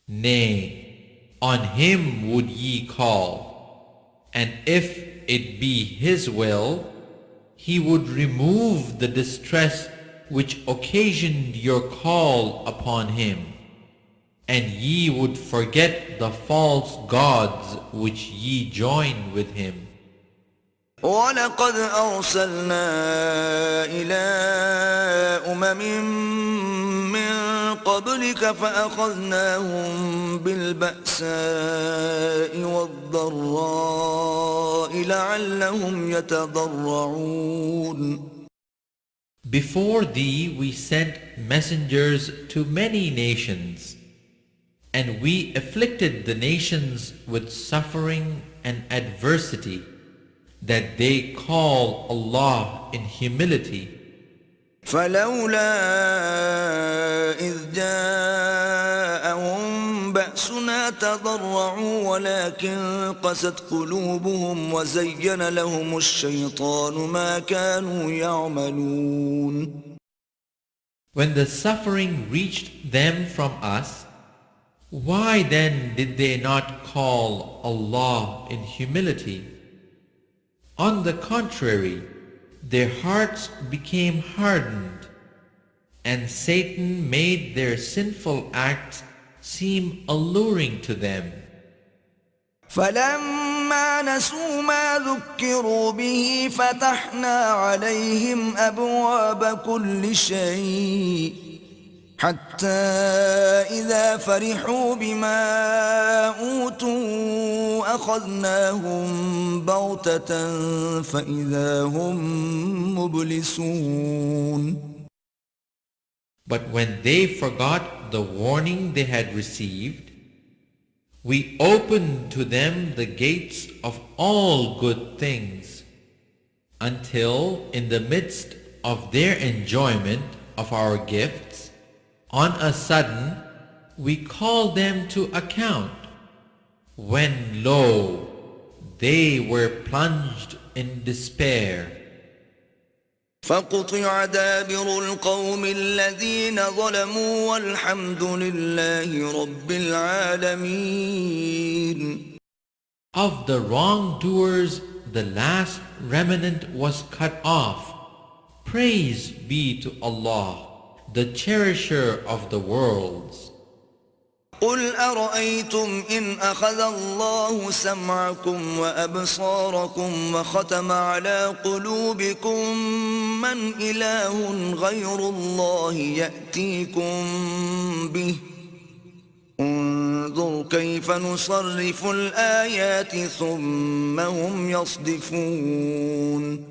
Nay, on Him would ye call, and if it be His will, He would remove the distress which occasioned your call upon Him, and ye would forget the false gods which ye join with Him. ولقد أرسلنا إلى من قبلك فأخذناهم بالبأساء والضراء لعلهم يتضرعون. Before thee we sent messengers to many nations, and we afflicted the nations with suffering and adversity, that they call Allah in humility. فلولا إذ جاءهم بأسنا تضرعوا ولكن قست قلوبهم وزين لهم الشيطان ما كانوا يعملون. When the suffering reached them from us, why then did they not call Allah in humility? On the contrary, their hearts became hardened, and Satan made their sinful acts seem alluring to them. فلما نسوا ما ذكروا به فتحنا عليهم أبواب كل شيء حتى إذا فرحوا بما أوتوا أخذناهم بغتة فإذا هم مبلسون. But when they forgot the warning they had received, we opened to them the gates of all good things, until in the midst of their enjoyment of our gifts, on a sudden we called them to account, when lo, they were plunged in despair. فقطع دابر القوم الذين ظلموا والحمد لله رب العالمين. Of the wrongdoers, the last remnant was cut off. Praise be to Allah, the cherisher of the worlds. قل أرأيتم إن أخذ الله سمعكم وأبصاركم وختم على قلوبكم من إله غير الله يأتيكم به انظر كيف نصرف الآيات ثم هم يصدفون.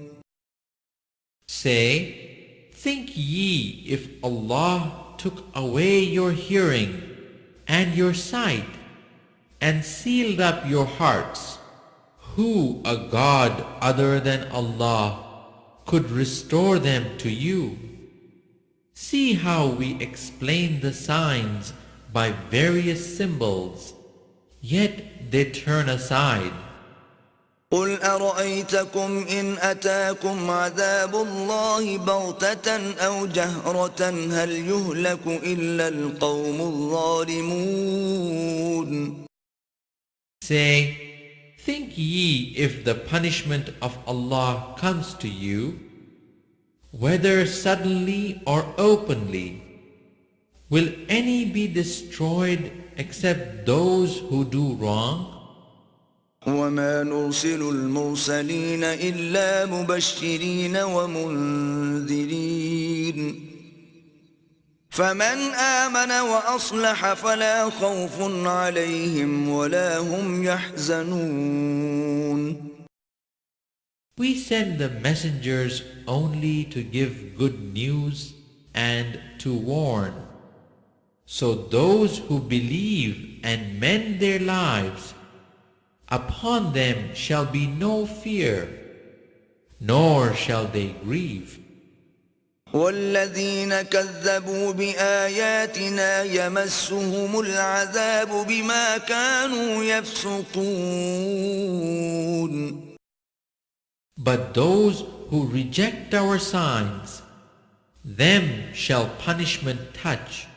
Say, think ye if Allah took away your hearing and your sight and sealed up your hearts, who a God other than Allah could restore them to you? See how we explain the signs by various symbols, yet they turn aside. قل أرأيتكم إن أتاكم عذاب الله بغتة أو جهرة هل يهلك إلا القوم الظالمون. Say, think ye if the punishment of Allah comes to you, whether suddenly or openly, will any be destroyed except those who do wrong? وما نرسل المرسلين إلا مبشرين ومنذرين فمن آمن وأصلح فلا خوف عليهم ولا هم يحزنون. We send the messengers only to give good news and to warn. So those who believe and mend their lives, upon them shall be no fear, nor shall they grieve. والذين كذبوا بآياتنا يمسهم العذاب بما كانوا يفسقون. But those who reject our signs, them shall punishment touch,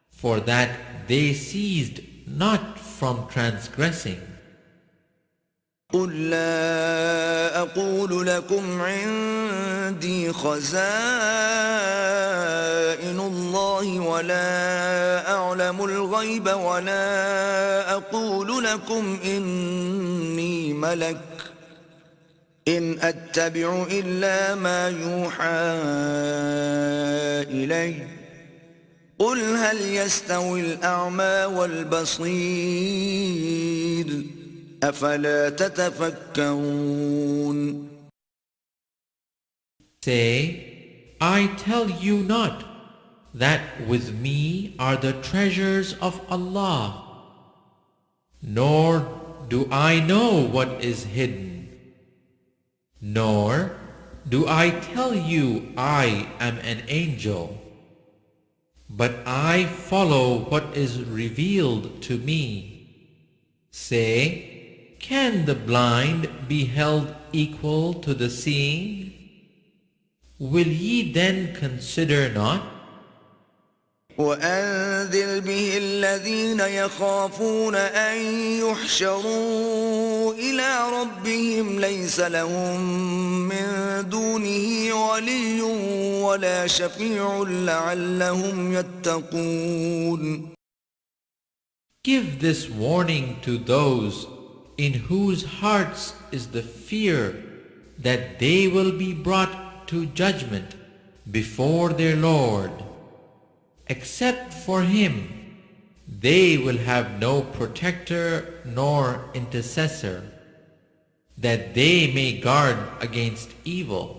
for that they ceased not from transgressing. قل لا أقول لكم عندي خزائن الله ولا أعلم الغيب ولا أقول لكم إني ملك إن أتبع إلا ما يوحى إلي قل هل يستوي الأعمى والبصير أفلا تتفكرون. Say, I tell you not that with me are the treasures of Allah, nor do I know what is hidden, nor do I tell you I am an angel, but I follow what is revealed to me. Say, can the blind be held equal to the seeing? Will ye then consider not? وأنذر به الذين يخافون أن يحشروا إلى ربهم ليس لهم من دونه ولي ولا شفيع لعلهم يتقون. Give this warning to those in whose hearts is the fear that they will be brought to judgment before their Lord. Except for Him, they will have no protector nor intercessor, that they may guard against evil.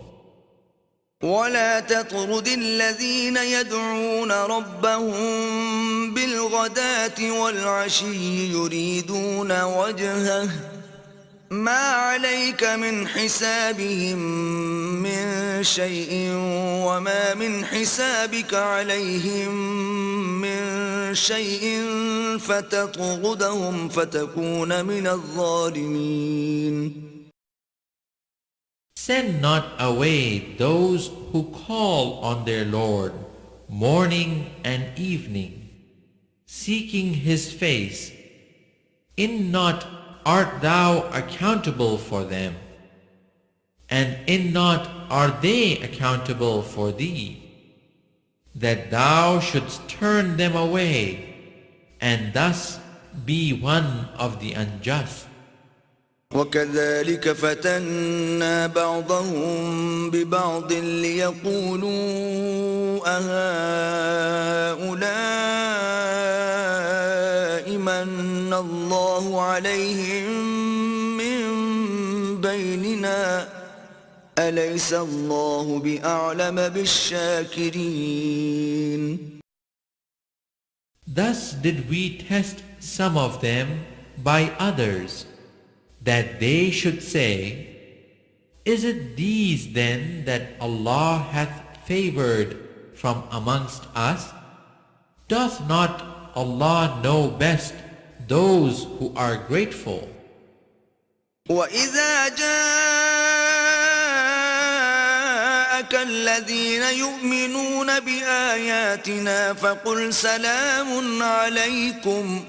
ولا تطرد الذين يدعون ربهم بالغداة والعشي يريدون وجهه ما عليك من حسابهم من شيء وما من حسابك عليهم من شيء فتطردهم فتكون من الظالمين. Send not away those who call on their Lord morning and evening, seeking his face. In naught art thou accountable for them, and in naught are they accountable for thee, that thou shouldst turn them away, and thus be one of the unjust. وكذلك فتنا بعضهم ببعض ليقولوا أهؤلاء من الله عليهم من بيننا أليس الله بأعلم بالشاكرين. Thus did we test some of them by others, that they should say, Is it these then that Allah hath favored from amongst us? Doth not Allah know best those who are grateful? وإذا جاءك الذين يؤمنون بآياتنا فقل سلام عليكم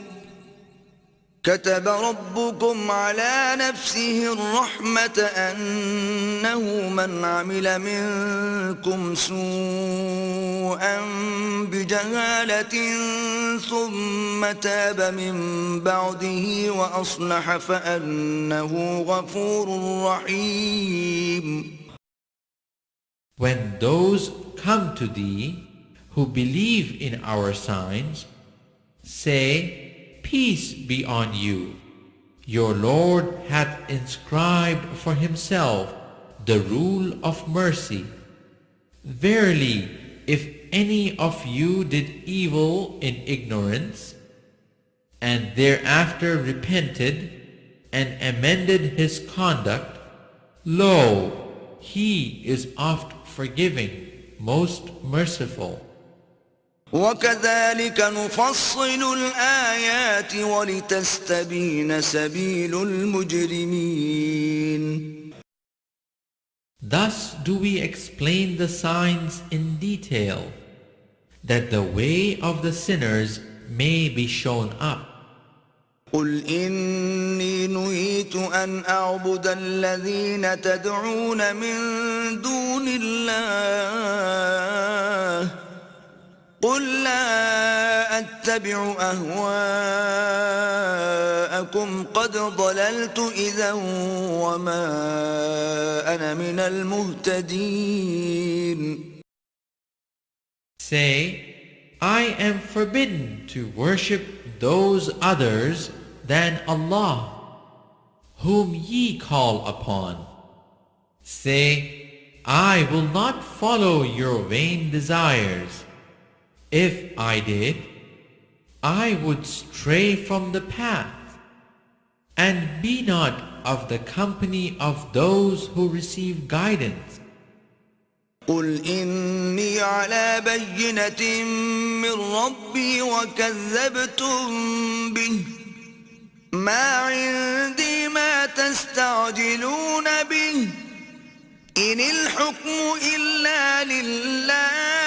كتب ربكم على نفسه الرحمة أنه من عمل منكم سوءا بجهالة ثم تاب من بعده وأصلح فأنه غفور رحيم. When those come to thee who believe in our signs, say, Peace be on you. Your Lord hath inscribed for himself the rule of mercy. Verily, if any of you did evil in ignorance, and thereafter repented and amended his conduct, lo, he is oft forgiving, most merciful. وكذلك نفصل الآيات ولتستبين سبيل المجرمين. Thus do we explain the signs in detail, that the way of the sinners may be shown up. قل إني نهيت أن أعبد الذين تدعون من دون الله قل لا أتبع أهواءكم قد ضللت إذا وما أنا من المهتدين. Say, I am forbidden to worship those others than Allah, whom ye call upon. Say, I will not follow your vain desires. If I did, I would stray from the path, and be not of the company of those who receive guidance. قل إني على بينة من ربي وكذبتم به ما عندي ما تستعجلون به إن الحكم إلا لله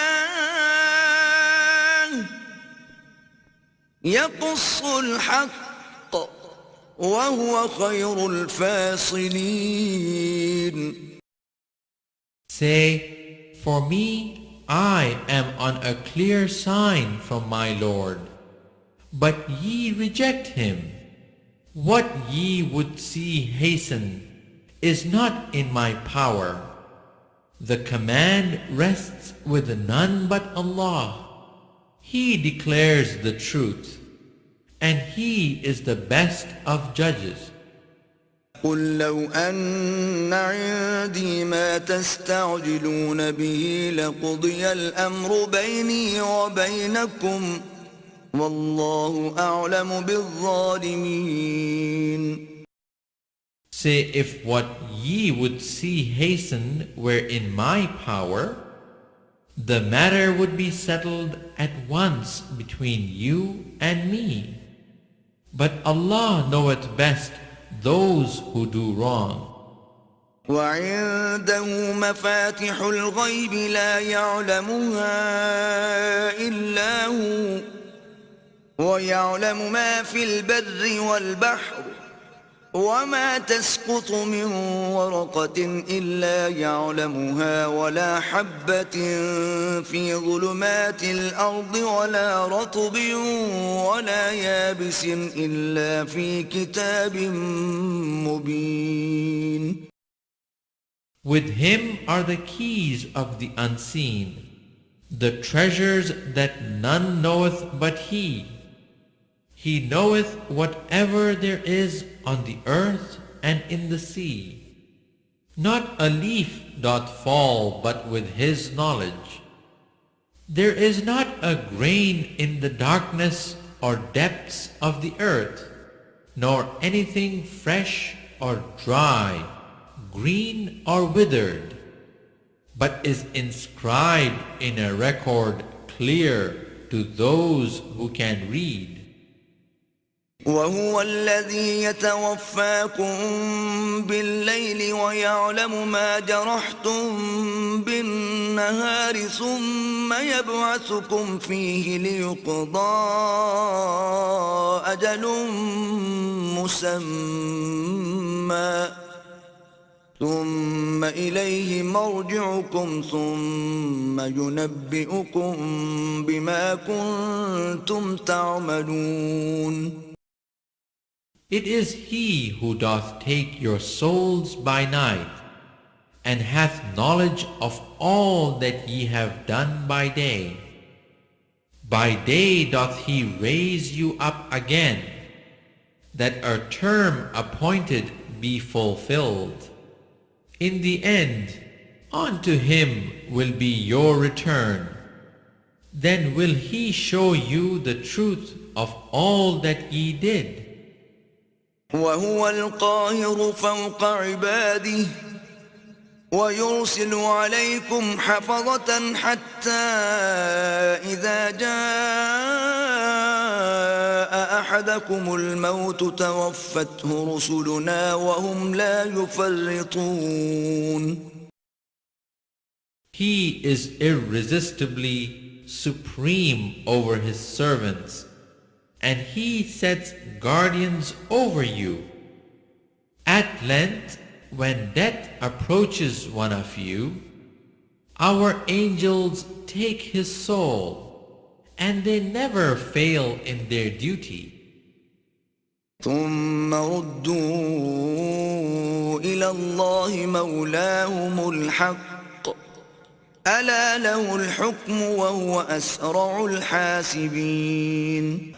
يقص الحق وهو خير الفاصلين. Say, for me, I am on a clear sign from my Lord, but ye reject him. What ye would see hasten is not in my power. The command rests with none but Allah. He declares the truth, and He is the best of judges. قل لو أن عندي ما تستعجلون به لقضي الأمر بيني وبينكم والله أعلم بالظالمين. Say, if what ye would see hasten were in my power, the matter would be settled at once between you and me. But Allah knoweth best those who do wrong. وعنده مفاتح الغيب لا يعلمها إلا هو ويعلم ما في البر والبحر وما تسقط من ورقة إلا يعلمها ولا حبة في ظلمات الأرض ولا رطب ولا يابس إلا في كتاب مبين. With him are the keys of the unseen, the treasures that none knoweth but he. He knoweth whatever there is on the earth and in the sea. Not a leaf doth fall but with his knowledge. There is not a grain in the darkness or depths of the earth, nor anything fresh or dry, green or withered, but is inscribed in a record clear to those who can read. وهو الذي يتوفاكم بالليل ويعلم ما جرحتم بالنهار ثم يبعثكم فيه ليقضى أجل مسمى ثم إليه مرجعكم ثم ينبئكم بما كنتم تعملون. It is he who doth take your souls by night, and hath knowledge of all that ye have done by day. By day doth he raise you up again, that a term appointed be fulfilled. In the end, unto him will be your return. Then will he show you the truth of all that ye did. وهو القاهر فوق عباده ويرسل عليكم حفظة حتى إذا جاء أحدكم الموت توفته رسلنا وهم لا يفرطون. He is irresistibly supreme over his servants, and he sets guardians over you. At length, when death approaches one of you, our angels take his soul, and they never fail in their duty. ثم ردوا إلى الله مولاهم الحق ألا له الحكم وهو أسرع الحاسبين.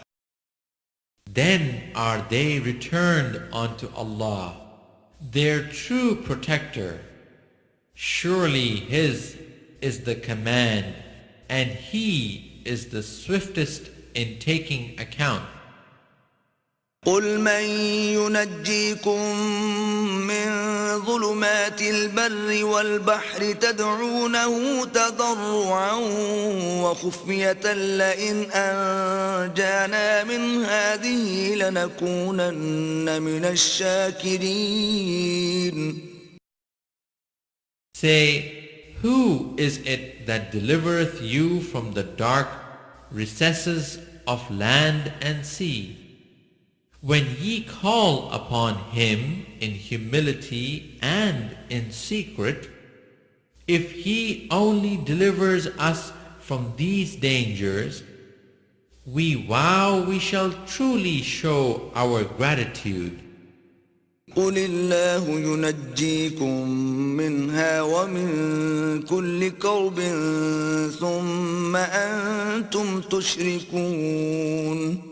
Then are they returned unto Allah, their true protector. Surely His is the command, and He is the swiftest in taking account. قل من ينجيكم من ظلمات البر والبحر تدعونه تضرعا وخفية لئن أنجانا من هذه لنكونن من الشاكرين. Say, who is it that delivereth you from the dark recesses of land and sea? When ye call upon him in humility and in secret, if he only delivers us from these dangers, we vow we shall truly show our gratitude. قل الله ينجيكم منها ومن كل كرب ثم أنتم تشركون.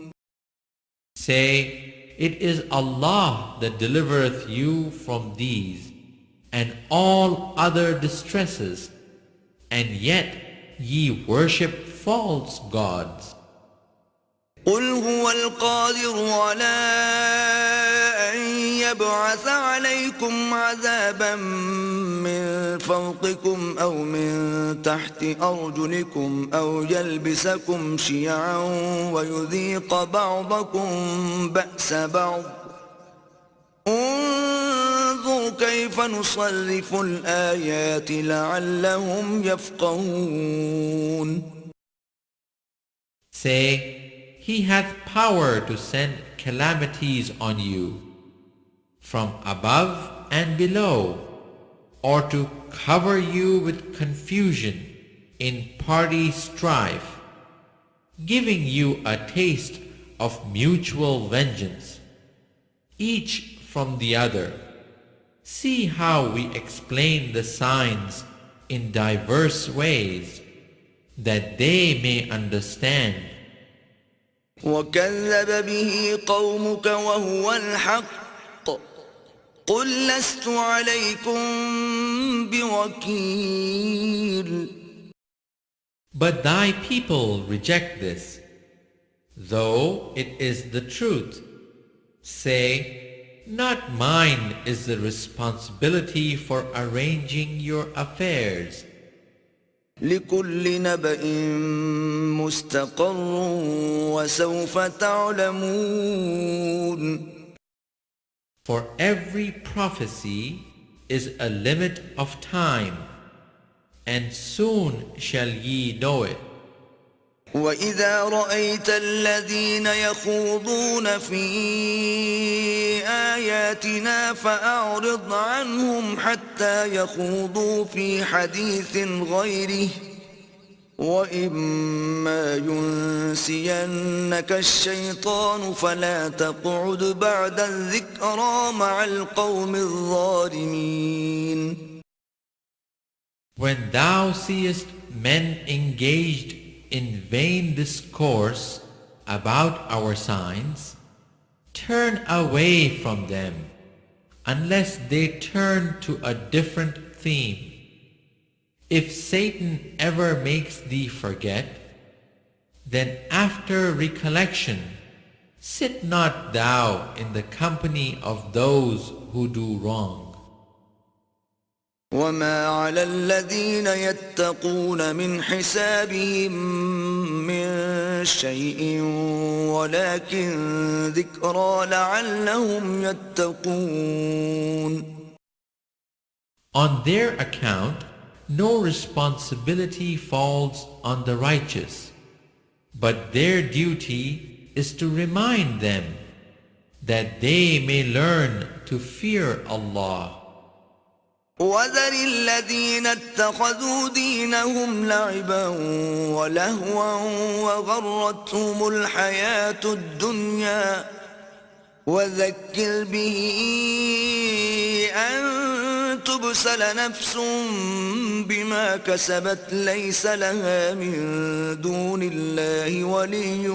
Say, it is Allah that delivereth you from these and all other distresses, and yet ye worship false gods. قل هو القادر على أن يبعث عليكم عذابا من فوقكم أو من تحت أرجلكم أو يلبسكم شيعا ويذيق بعضكم بأس بعض انظر كيف نصرف الآيات لعلهم يفقهون. Say, He hath power to send calamities on you, from above and below, or to cover you with confusion in party strife, giving you a taste of mutual vengeance, each from the other. See how we explain the signs in diverse ways, that they may understand. وكذب به قومك وهو الحق قل لست عليكم بوكيل. But thy people reject this, though it is the truth. Say, not mine is the responsibility for arranging your affairs. لكل نبأ مستقر وسوف تعلمون. For every prophecy is a limit of time, and soon shall ye know it. وإذا رأيت الذين يخوضون في آياتنا فأعرض عنهم حتى يخوضوا في حديث غيره وإما ينسينك الشيطان فلا تقعد بعد الذكرى مع القوم الظالمين. When thou seest men engaged in vain discourse about our signs, turn away from them, unless they turn to a different theme. If Satan ever makes thee forget, then after recollection, sit not thou in the company of those who do wrong. وما على الذين يتقون من حسابهم من شيء ولكن ذكرى لعلهم يتقون. On their account, no responsibility falls on the righteous, but their duty is to remind them that they may learn to fear Allah. وذر الذين اتخذوا دينهم لعبا ولهوا وغرتهم الحياة الدنيا وذكر به أن تبسل نفس بما كسبت ليس لها من دون الله ولي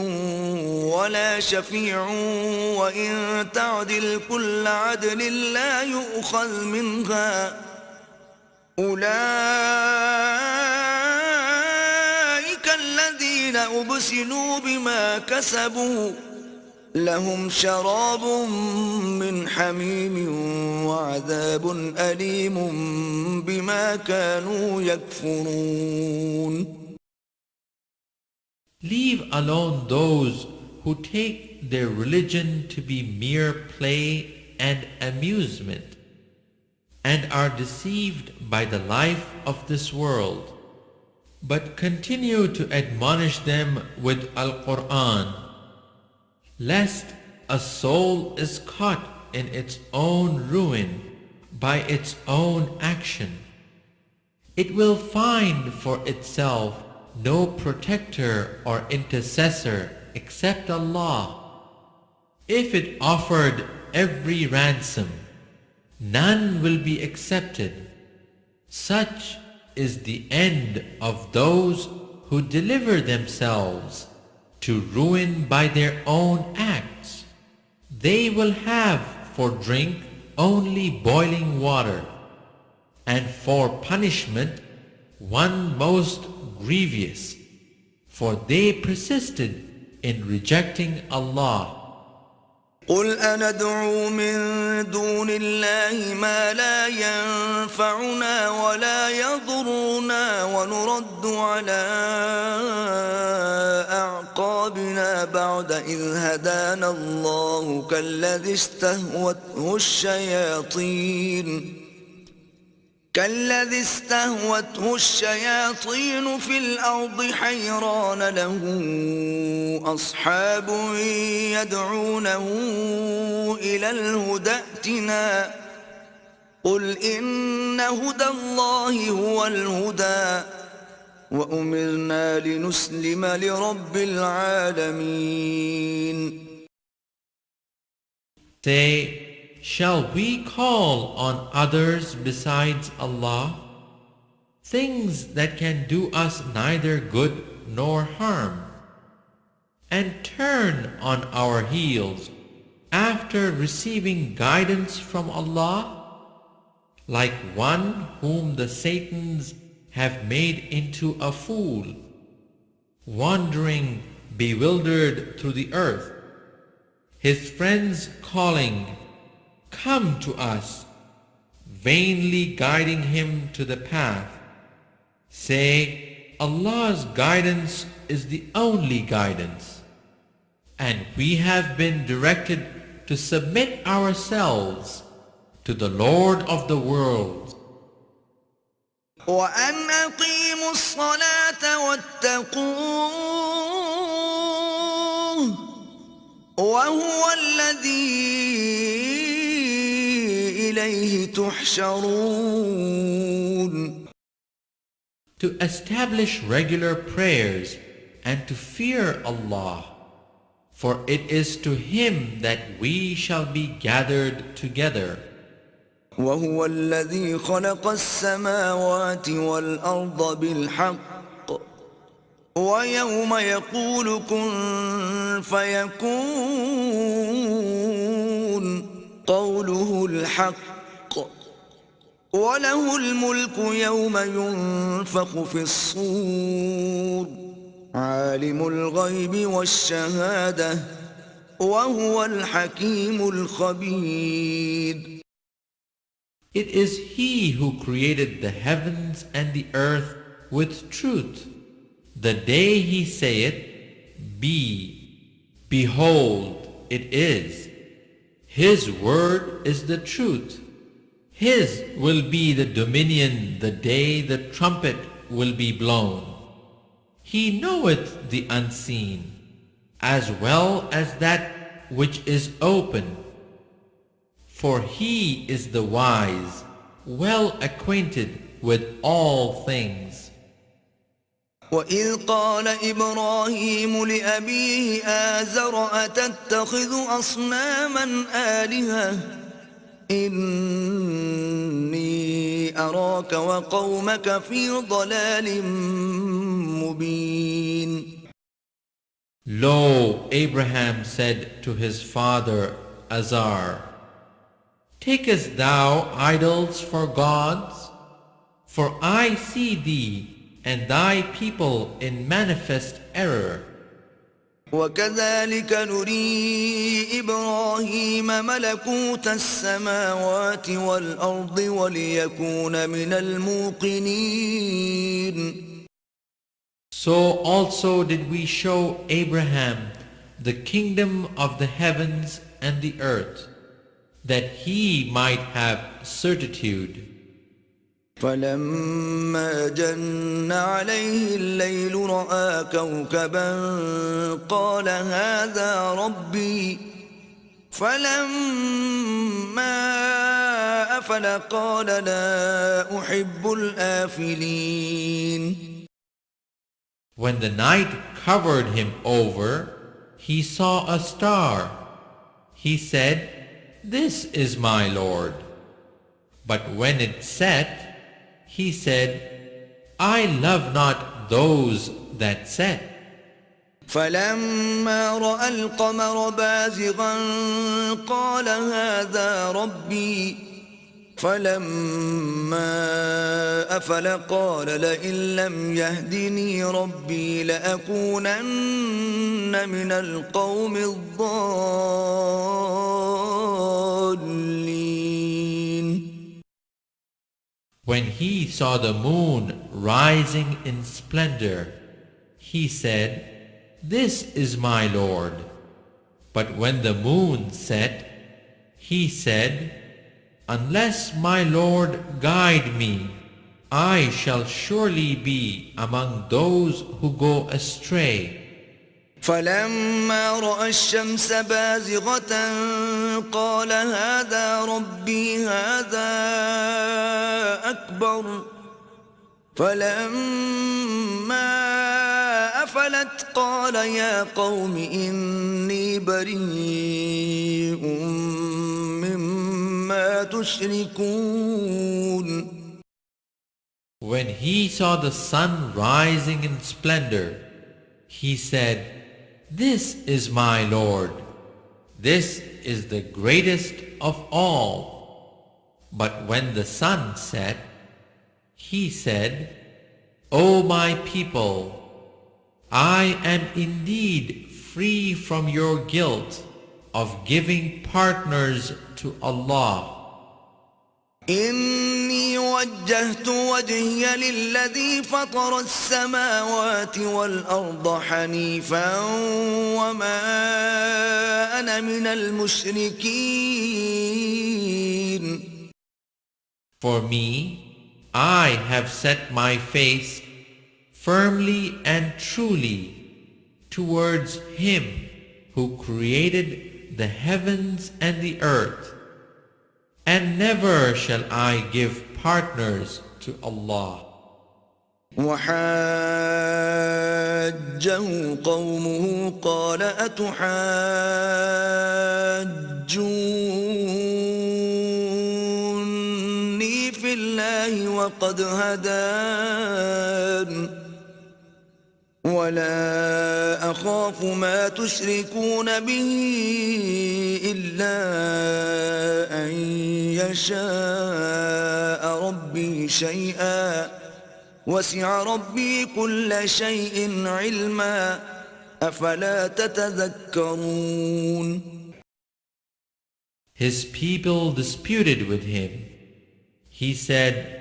ولا شفيع وإن تعدل كل عدل لا يؤخذ منها أولئك الذين أبسلوا بما كسبوا لهم شراب من حميم وعذاب أليم بما كانوا يكفرون. Leave alone those who take their religion to be mere play and amusement, and are deceived by the life of this world, but continue to admonish them with Al-Quran, lest a soul is caught in its own ruin by its own action. It will find for itself no protector or intercessor except Allah. If it offered every ransom, none will be accepted. Such is the end of those who deliver themselves to ruin by their own acts. They will have for drink only boiling water, and for punishment one most grievous, for they persisted in rejecting Allah. قل أندعو من دون الله ما لا ينفعنا ولا يضرنا ونرد على أعقابنا بنا بعد إذ هدانا الله كالذي استهوته الشياطين في الأرض حيران له أصحاب يدعونه إلى الهدى ائتنا قل إن هدى الله هو الهدى وأمرنا لنسلم لرب العالمين. Say, shall we call on others besides Allah? Things that can do us neither good nor harm, and turn on our heels after receiving guidance from Allah? Like one whom the Satans have made into a fool, wandering bewildered through the earth, his friends calling, "Come to us," vainly guiding him to the path. Say, Allah's guidance is the only guidance, and we have been directed to submit ourselves to the Lord of the worlds. وأن أقيموا الصلاة واتقوه وهو الذي إليه تحشرون. To establish regular prayers and to fear Allah, for it is to Him that we shall be gathered together. وهو الذي خلق السماوات والأرض بالحق ويوم يقول كن فيكون قوله الحق وله الملك يوم ينفخ في الصور عالم الغيب والشهادة وهو الحكيم الخبير. It is He who created the heavens and the earth with truth. The day He saith, Be, behold, it is. His word is the truth. His will be the dominion the day the trumpet will be blown. He knoweth the unseen, as well as that which is open. For He is the wise, well acquainted with all things. وَإِذْ قَالَ إِبْرَاهِيمُ لِأَبِيهِ آزَرَ أَتَتَّخِذُ أَصْنَامًا آلِهَةً إِنِّي أَرَاكَ وَقَوْمَكَ فِي ضَلَالٍ مُبِينٍ. Lo, Abraham said to his father Azar, Takest thou idols for gods? For I see thee and thy people in manifest error. وكذلك نري إبراهيم ملكوت السماوات والأرض وليكون من الموقنين. So also did we show Abraham the kingdom of the heavens and the earth, that he might have certitude. فلما جن عليه الليل رأى كوكبا قال هذا ربي فلما أفل قال لا أحب الآفلين. When the night covered him over, he saw a star. He said, This is my Lord. But when it set, he said, I love not those that set. فلما رأى القمر بازغا قال هذا ربي فلما أفل قال لئن لم يهدني ربي لأكونن من القوم الضالين. When he saw the moon rising in splendor, he said, "This is my Lord." But when the moon set, he said, "Unless my Lord guide me, I shall surely be among those who go astray." فلما رأى الشمس بازغة قال هذا ربي هذا أكبر فلما أفلت قال يا قوم إني بريء مما تشركون. When he saw the sun rising in splendor, he said, "This is my Lord. This is the greatest of all." But when the sun set, he said, "O my people, I am indeed free from your guilt of giving partners to Allah. إني وجهت وجهي للذي فطر السماوات والأرض حنيفا وما أنا من المشركين. For me, I have set my face firmly and truly towards Him who created the heavens and the earth, and never shall I give partners to Allah. وحاجه قومه قال أتحاجوني في الله وقد هدان ولا أخاف ما تشركون به إلا أن يشاء ربي شيئا وسع ربي كل شيء علما أفلا تتذكرون. His people disputed with him. He said,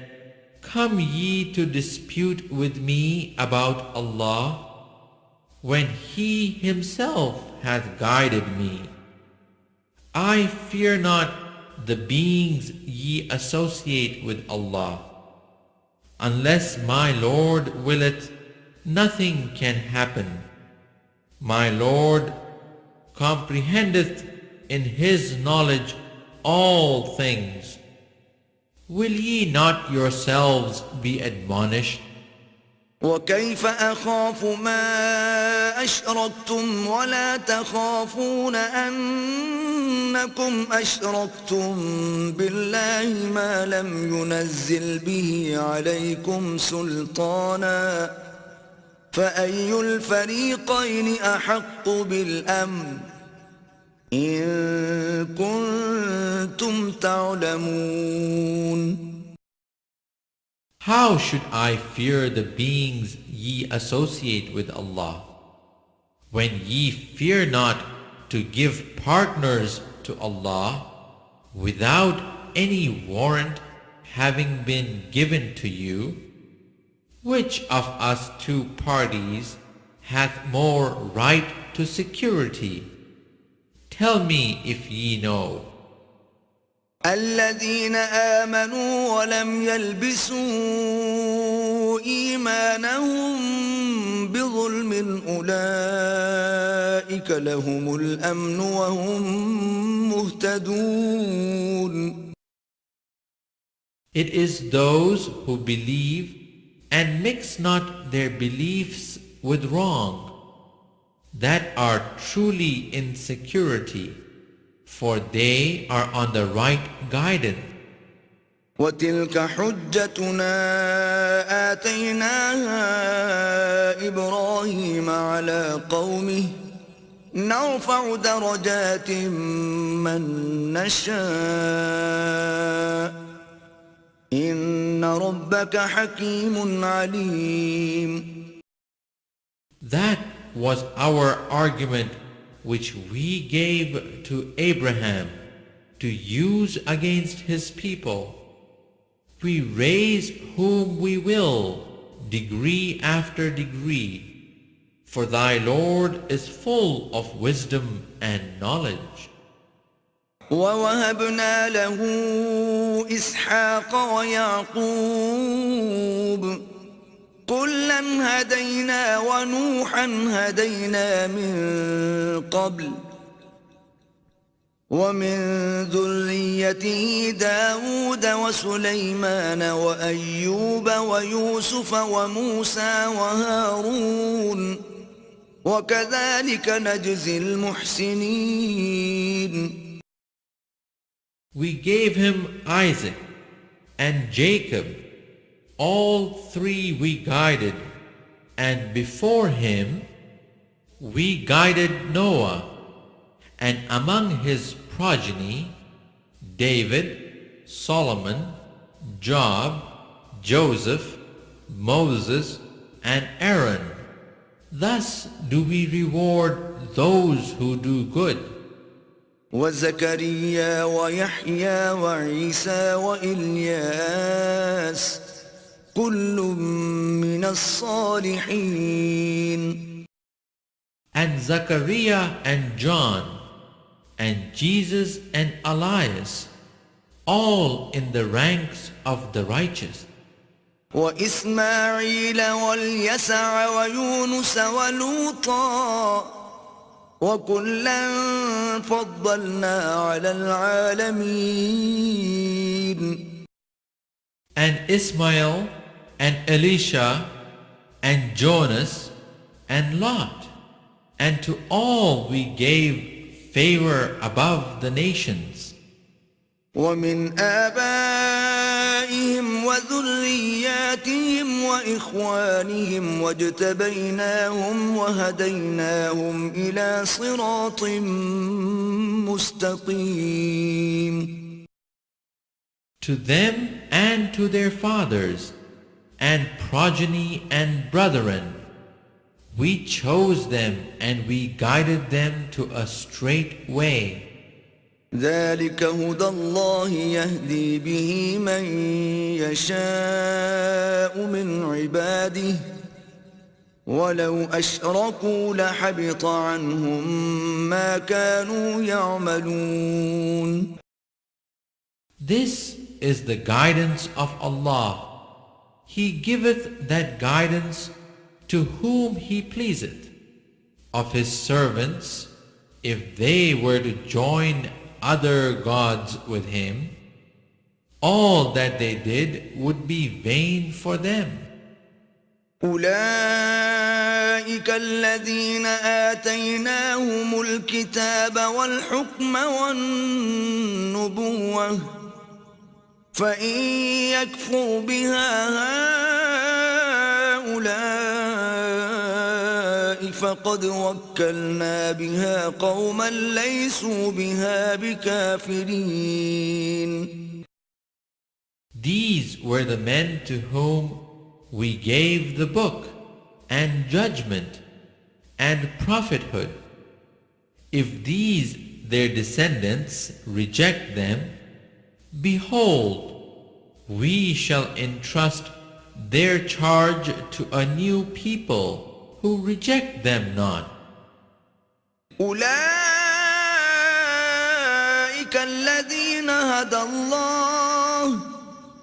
"Come ye to dispute with me about Allah, when He Himself hath guided me. I fear not the beings ye associate with Allah. Unless my Lord willeth, nothing can happen. My Lord comprehendeth in His knowledge all things. Will ye not yourselves be admonished?" وكيف أخاف ما أشركتم ولا تخافون أنكم أشركتم بالله ما لم ينزل به عليكم سلطانا فأي الفريقين أحق بالأمن إن كنتم تعلمون. How should I fear the beings ye associate with Allah, when ye fear not to give partners to Allah without any warrant having been given to you? Which of us two parties hath more right to security? Tell me if ye know. الذين آمنوا ولم يلبسوا إيمانهم بظلم أولئك لهم الأمن وهم مهتدون. It is those who believe and mix not their beliefs with wrong that are truly in security, for they are on the right guidance. وتلك حجتنا آتيناها إبراهيم على قومه نرفع درجات من نشاء إن ربك حكيم عليم. That was our argument which we gave to Abraham to use against his people. We raise whom we will, degree after degree. for thy Lord is full of wisdom and knowledge. ووهبنا له إسحاق ويعقوب كلا هدينا ونوحا هدينا من قبل ومن ذريته داود وسليمان وأيوب ويوسف وموسى وهارون وكذلك نجزي المحسنين. We gave him Isaac and Jacob. All three we guided, and before him we guided Noah, and among his progeny David, Solomon, Job, Joseph, Moses, and Aaron. Thus do we reward those who do good. وزكريا ويحيى وعيسى وإلياس كل من الصالحين. And Zachariah and John, and Jesus and Elias, all in the ranks of the righteous. وإسماعيل واليسع ويونس ولوطا وكلا فضلنا على العالمين. And Ismail and Elisha and Jonas and Lot, and to all we gave favor above the nations. ومن آبائهم وذرياتهم وإخوانهم واجتبيناهم وهديناهم إلى صراط مستقيم. To them and to their fathers and progeny and brethren, we chose them and we guided them to a straight way. ذلك هدى الله يهدي به من يشاء من عباده ولو أشركوا لحبط عنهم ما كانوا يعملون. This is the guidance of Allah. He giveth that guidance to whom He pleaseth. Of His servants, if they were to join other gods with Him, all that they did would be vain for them. أولئك الذين آتيناهم الكتاب والحكم والنبوة فإن يكفر بها هؤلاء فقد وكلنا بها قوما ليسوا بها بكافرين. These were the men to whom we gave the book and judgment and prophethood. If these their descendants reject them, behold, we shall entrust their charge to a new people who reject them not. أولئك الذين هدى الله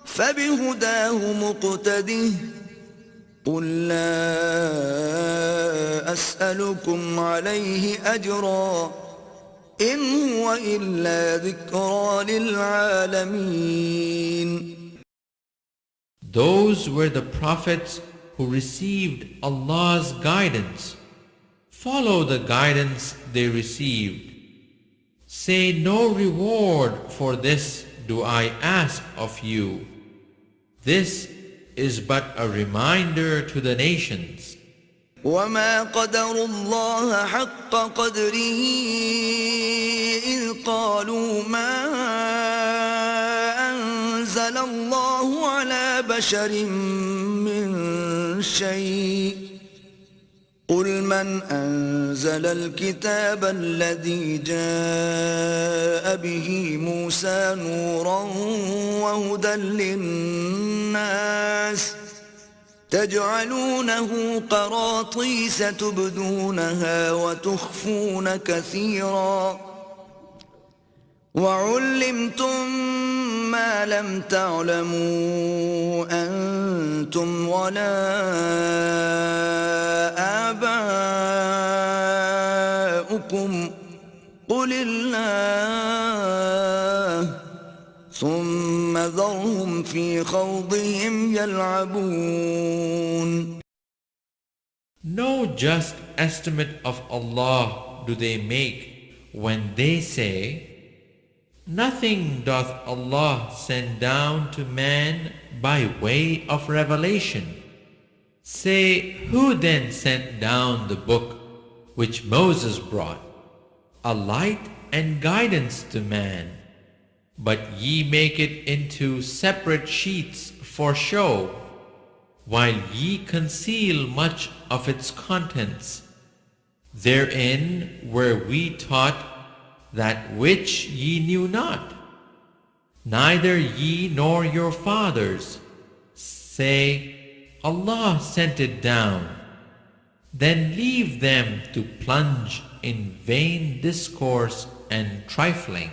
فبهداه مقتده قل لا أسألكم عليه أجرا إن هو إلا ذكرى للعالمين. Those were the prophets who received Allah's guidance. Follow the guidance they received. Say, no reward for this do I ask of you. This is but a reminder to the nations. وما قدروا الله حق قدره إذ قالوا ما أنزل الله على بشر من شيء قل من أنزل الكتاب الذي جاء به موسى نورا وهدى للناس تجعلونه قراطيس تبدونها وتخفون كثيرا وعلمتم ما لم تعلموا أنتم ولا آباؤكم قل الله ثم ذرهم في خوضهم يلعبون. No just estimate of Allah do they make when they say, nothing doth Allah send down to man by way of revelation. Say, who then sent down the book which Moses brought, a light and guidance to man? But ye make it into separate sheets for show, while ye conceal much of its contents. Therein were we taught that which ye knew not, neither ye nor your fathers. Say, Allah sent it down. Then leave them to plunge in vain discourse and trifling.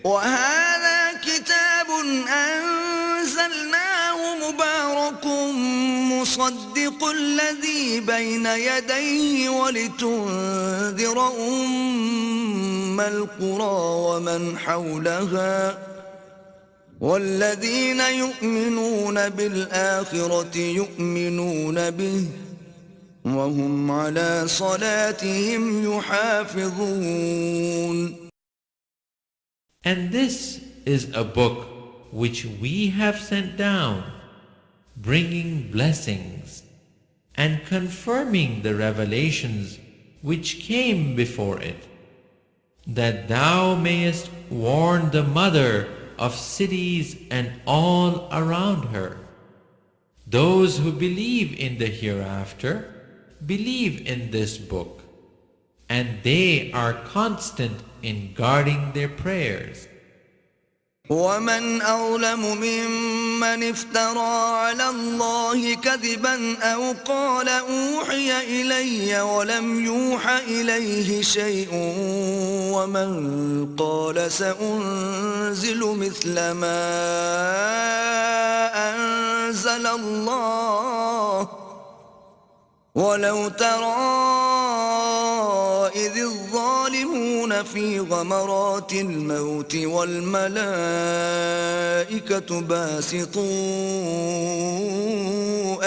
وهذا كتاب أنزلناه مبارك مصدق الذي بين يديه ولتنذر أم القرى ومن حولها والذين يؤمنون بالآخرة يؤمنون به وهم على صلاتهم يحافظون. And this is a book which we have sent down, bringing blessings and confirming the revelations which came before it, that thou mayest warn the mother of cities and all around her. Those who believe in the hereafter believe in this book, and they are constant in guarding their prayers. ومن أظلم ممن افترى على الله كذبا أو قال أوحي إلي ولم يوح إليه شيء ومن قال سأنزل مثل ما أنزل الله ولو ترى إذ الظالمون في غمرات الموت والملائكة باسطوا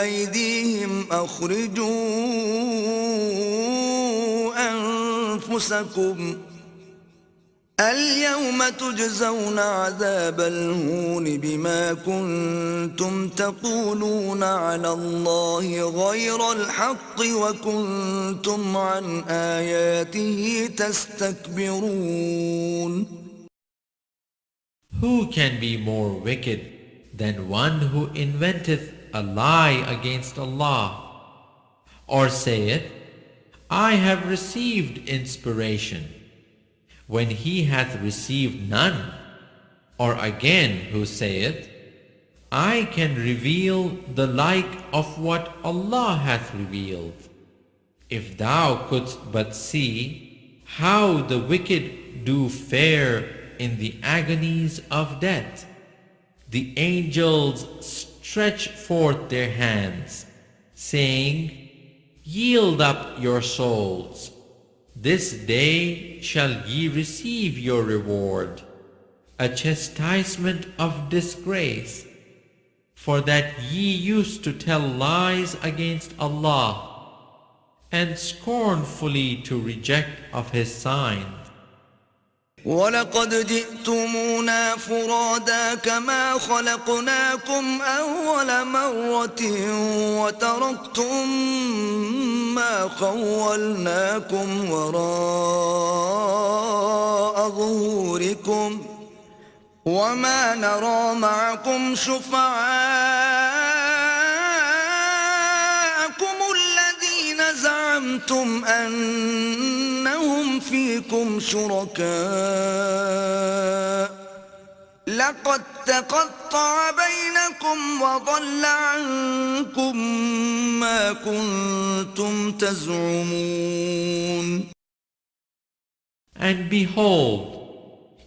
أيديهم أخرجوا أنفسكم اليوم تجزون عذاب الهون بما كنتم تقولون على الله غير الحق وكنتم عن آياته تستكبرون. Who can be more wicked than one who inventeth a lie against Allah, or saith, I have received inspiration, when he hath received none, or again who saith, I can reveal the like of what Allah hath revealed. If thou couldst but see how the wicked do fare in the agonies of death, the angels stretch forth their hands, saying, Yield up your souls. This day shall ye receive your reward, a chastisement of disgrace, for that ye used to tell lies against Allah, and scornfully to reject of His signs. ولقد جئتمونا فرادا كما خلقناكم أول مرة وتركتم ما خولناكم وراء ظهوركم وما نرى معكم شفعاءكم الذين زعمتم أنهم فيكم شركاء لقد تقطع وقطع بينكم وضل عنكم ما كنتم تزعمون. And behold,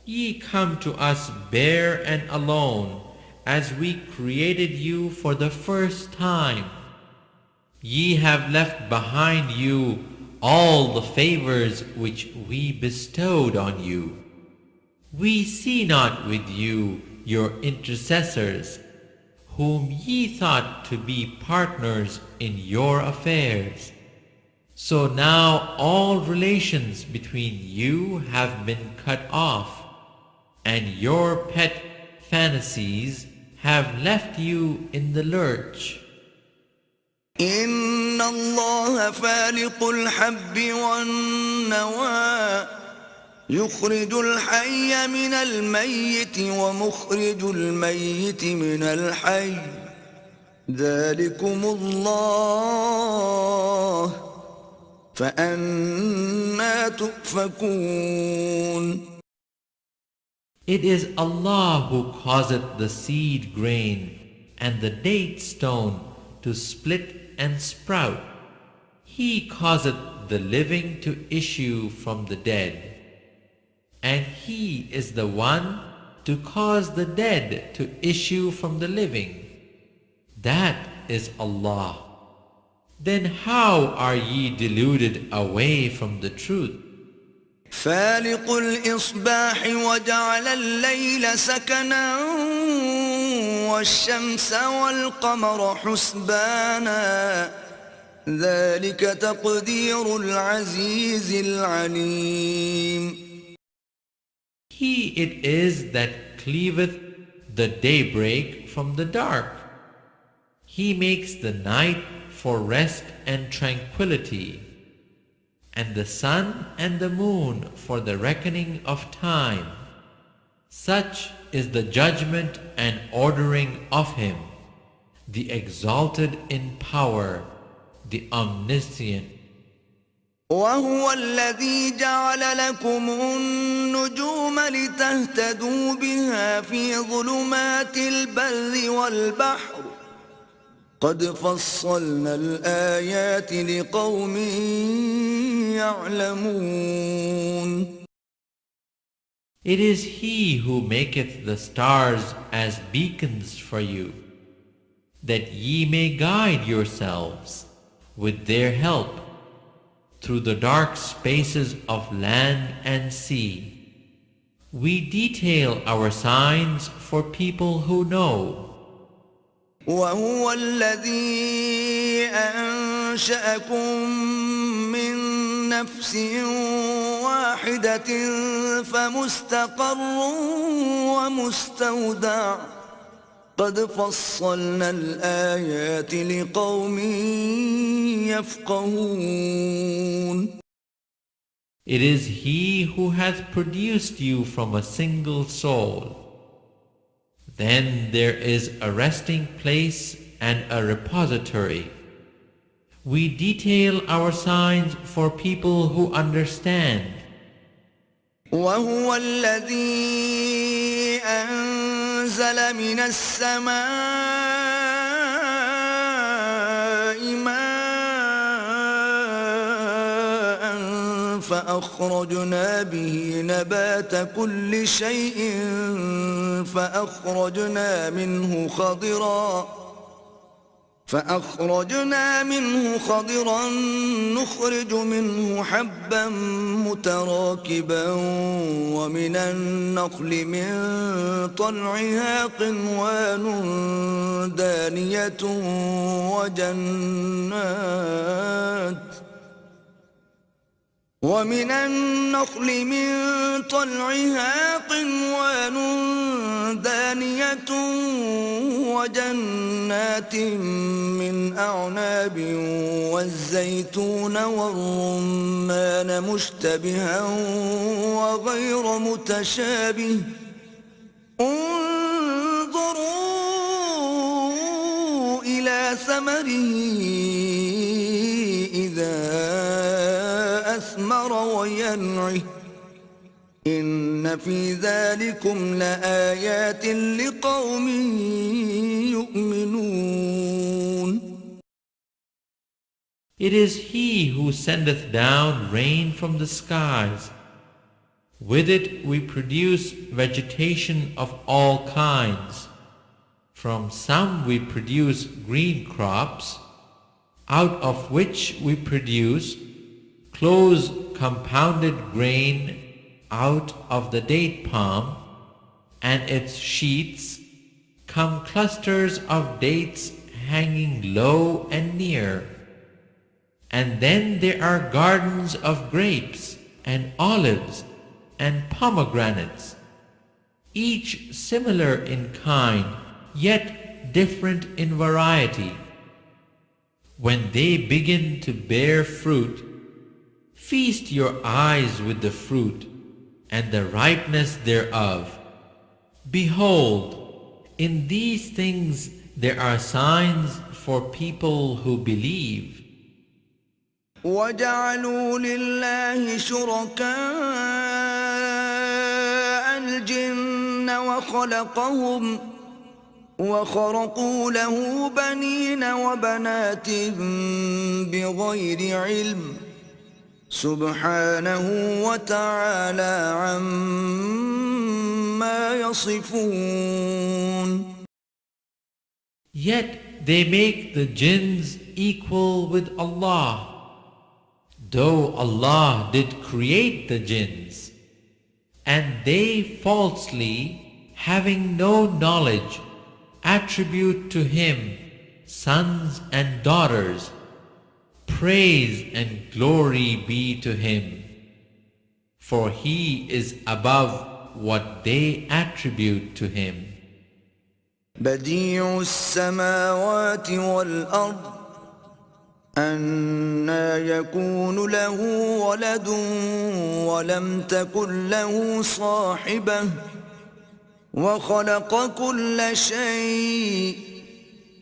ye come to us bare and alone, as we created you for the first time. Ye have left behind you all the favors which we bestowed on you. We see not with you your intercessors, whom ye thought to be partners in your affairs. So now all relations between you have been cut off, and your pet fantasies have left you in the lurch. إن الله فالق الحب والنوى يخرج الحي من الميت ومخرج الميت من الحي ذلكم الله فأنى تؤفكون. It is Allah who causeth the seed grain and the date stone to split and sprout. He causeth the living to issue from the dead. And He is the one to cause the dead to issue from the living. That is Allah. Then how are ye deluded away from the truth? فالق الإصباح وجعل الليل سكنا والشمس والقمر حسبانا ذلك تقدير العزيز العليم. He it is that cleaveth the daybreak from the dark. He makes the night for rest and tranquility, and the sun and the moon for the reckoning of time. Such is the judgment and ordering of Him, the exalted in power, the omniscient. وهو الذي جعل لكم النجوم لتهتدوا بها في ظلمات البر والبحر قد فصلنا الآيات لقوم يعلمون. It is He who maketh the stars as beacons for you, that ye may guide yourselves with their help through the dark spaces of land and sea. We detail our signs for people who know. وهو الذي أنشأكم من نفس واحدة فمستقر ومستودع قد فصلنا الآيات لقوم يفقهون. It is He who hath produced you from a single soul. Then there is a resting place and a repository. We detail our signs for people who understand. وهو الذي أنزل من السماء ماء فأخرجنا به نبات كل شيء فأخرجنا منه خضرا نخرج منه حبا متراكبا ومن النخل من طلعها قنوان دانية وجنات من أعناب والزيتون والرمان مشتبها وغير متشابه انظروا إلى ثمره إذا أثمر وينعه إن في ذلكم لآيات لقوم يؤمنون. It is He who sendeth down rain from the skies. With it we produce vegetation of all kinds. From some we produce green crops, out of which we produce close compounded grain out of the date palm, and its sheets come clusters of dates hanging low and near. And then there are gardens of grapes and olives and pomegranates, each similar in kind, yet different in variety. When they begin to bear fruit, feast your eyes with the fruit and the ripeness thereof. Behold, in these things there are signs for people who believe. وجعلوا لله شركاء الجن وخرقوا له بنين وبنات بغير علم سبحانه وتعالى عما يصفون. Yet they make the jinns equal with Allah, though Allah did create the jinns, and they falsely, having no knowledge, attribute to Him sons and daughters. Praise and glory be to Him, for He is above what they attribute to Him. بديع السماوات والأرض أنى يكون له ولد ولم تكن له صاحبة وخلق كل شيء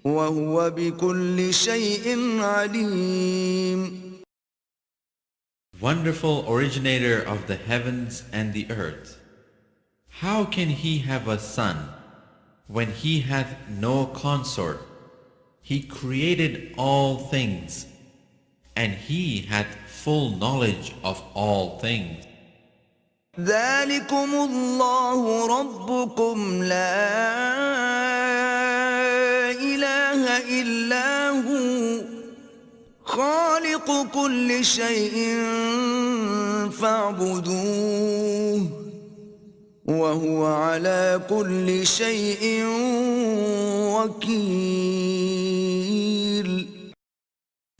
وهو بكل شيء عليم. Wonderful originator of the heavens and the earth, how can He have a son when He hath no consort? He created all things, and He hath full knowledge of all things. ذلكم الله ربكم لا إله إلا هو خالق كل شيء فاعبدوه وهو على كل شيء وكيل.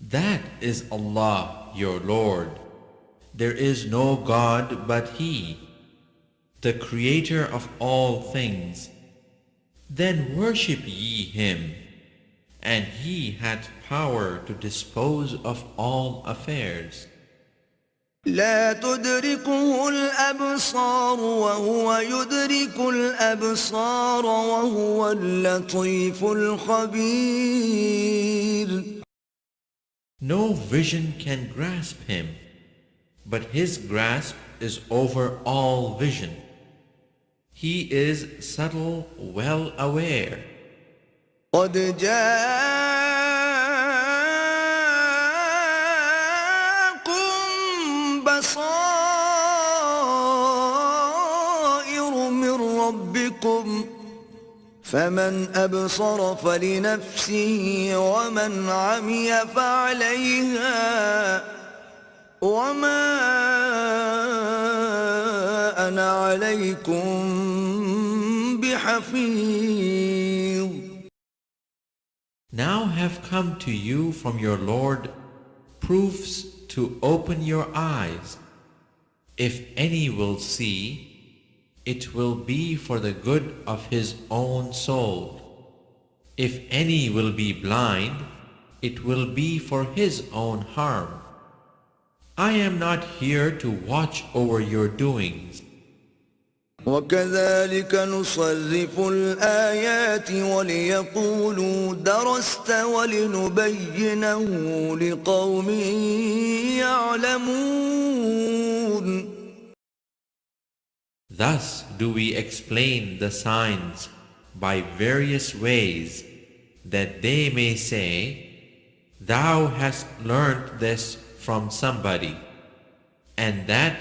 That is Allah, your Lord. There is no God but He, the Creator of all things. Then worship ye Him, and He hath power to dispose of all affairs. لا تدركه الأبصار وهو يدرك الأبصار وهو اللطيف الخبير. No vision can grasp Him, but His grasp is over all vision. He is subtle, well aware. قد جاءكم بصائر من ربكم فمن أبصر فلنفسه ومن عمي فعليها وما أنا عليكم بحفيظ. Now have come to you from your Lord proofs to open your eyes. If any will see, it will be for the good of his own soul. If any will be blind, it will be for his own harm. I am not here to watch over your doings. وكذلك نصرف الآيات وليقولوا درست ولنبينه لقوم يعلمون. Thus do we explain the signs by various ways, that they may say, Thou hast learnt this from somebody, and that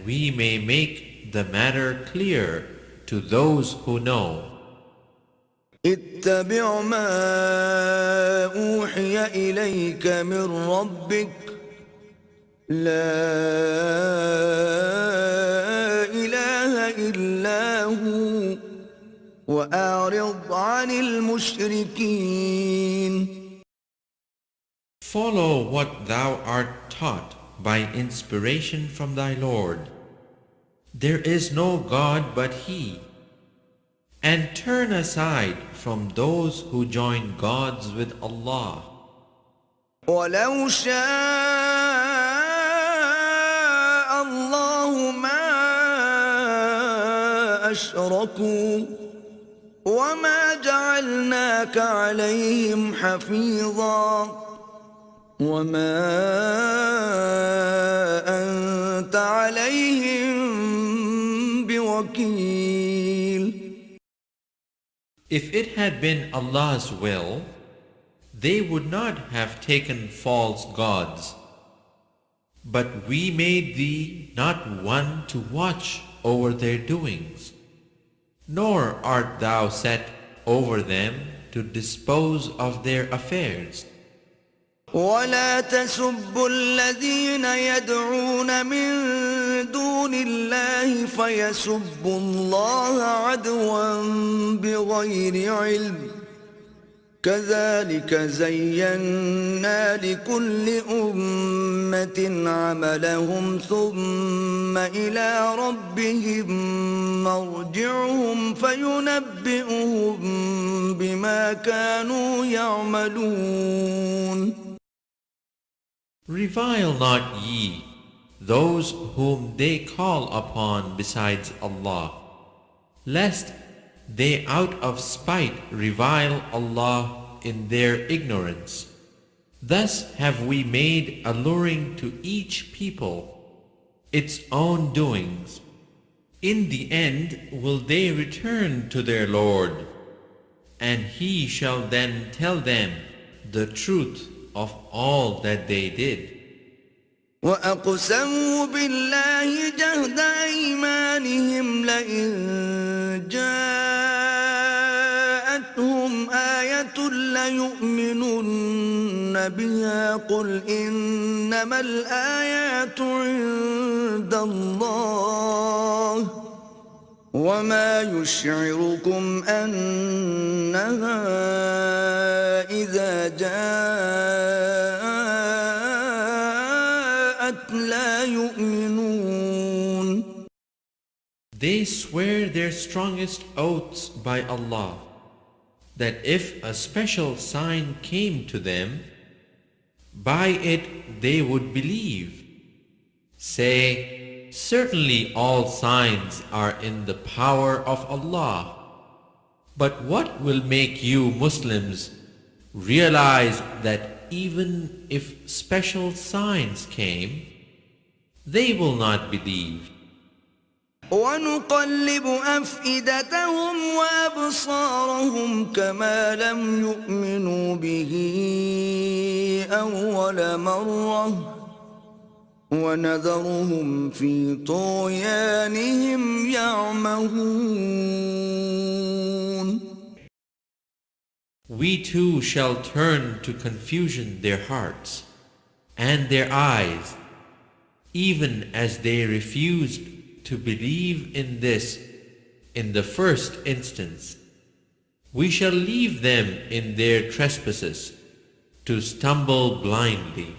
we may make the matter clear to those who know. اتبع ما أوحي إليك من ربك لا إله إلا هو وأعرض عن المشركين. Follow what thou art taught by inspiration from thy Lord. There is no God but He. And turn aside from those who join gods with Allah. ولو شاء الله ما أشركوا وما جعلناك عليهم حفيظا وما أنت عليهم بوكيل. If it had been Allah's will, they would not have taken false gods. But we made thee not one to watch over their doings, nor art thou set over them to dispose of their affairs. ولا تسبوا الذين يدعون من دون الله فيسبوا الله عدوا بغير علم كذلك زينا لكل أمة عملهم ثم إلى ربهم مرجعهم فينبئهم بما كانوا يعملون. Revile not ye those whom they call upon besides Allah, lest they out of spite revile Allah in their ignorance. Thus have we made alluring to each people its own doings. In the end will they return to their Lord, and He shall then tell them the truth of all that they did. وأقسموا بالله جهد أيمانهم لئن جاءتهم آية ليؤمنن بها قل إنما الآيات عند الله وما يشعركم أنها إذا جاءت لا يؤمنون. They swear their strongest oaths by Allah, that if a special sign came to them, by it they would believe. Say, certainly all signs are in the power of Allah. But what will make you Muslims realize that even if special signs came, they will not believe? ونقلب أفئدتهم وأبصارهم كما لم يؤمنوا به أول مرة ونذرهم في طغيانهم يعمهون. We too shall turn to confusion their hearts and their eyes, even as they refused to believe in this in the first instance. We shall leave them in their trespasses to stumble blindly.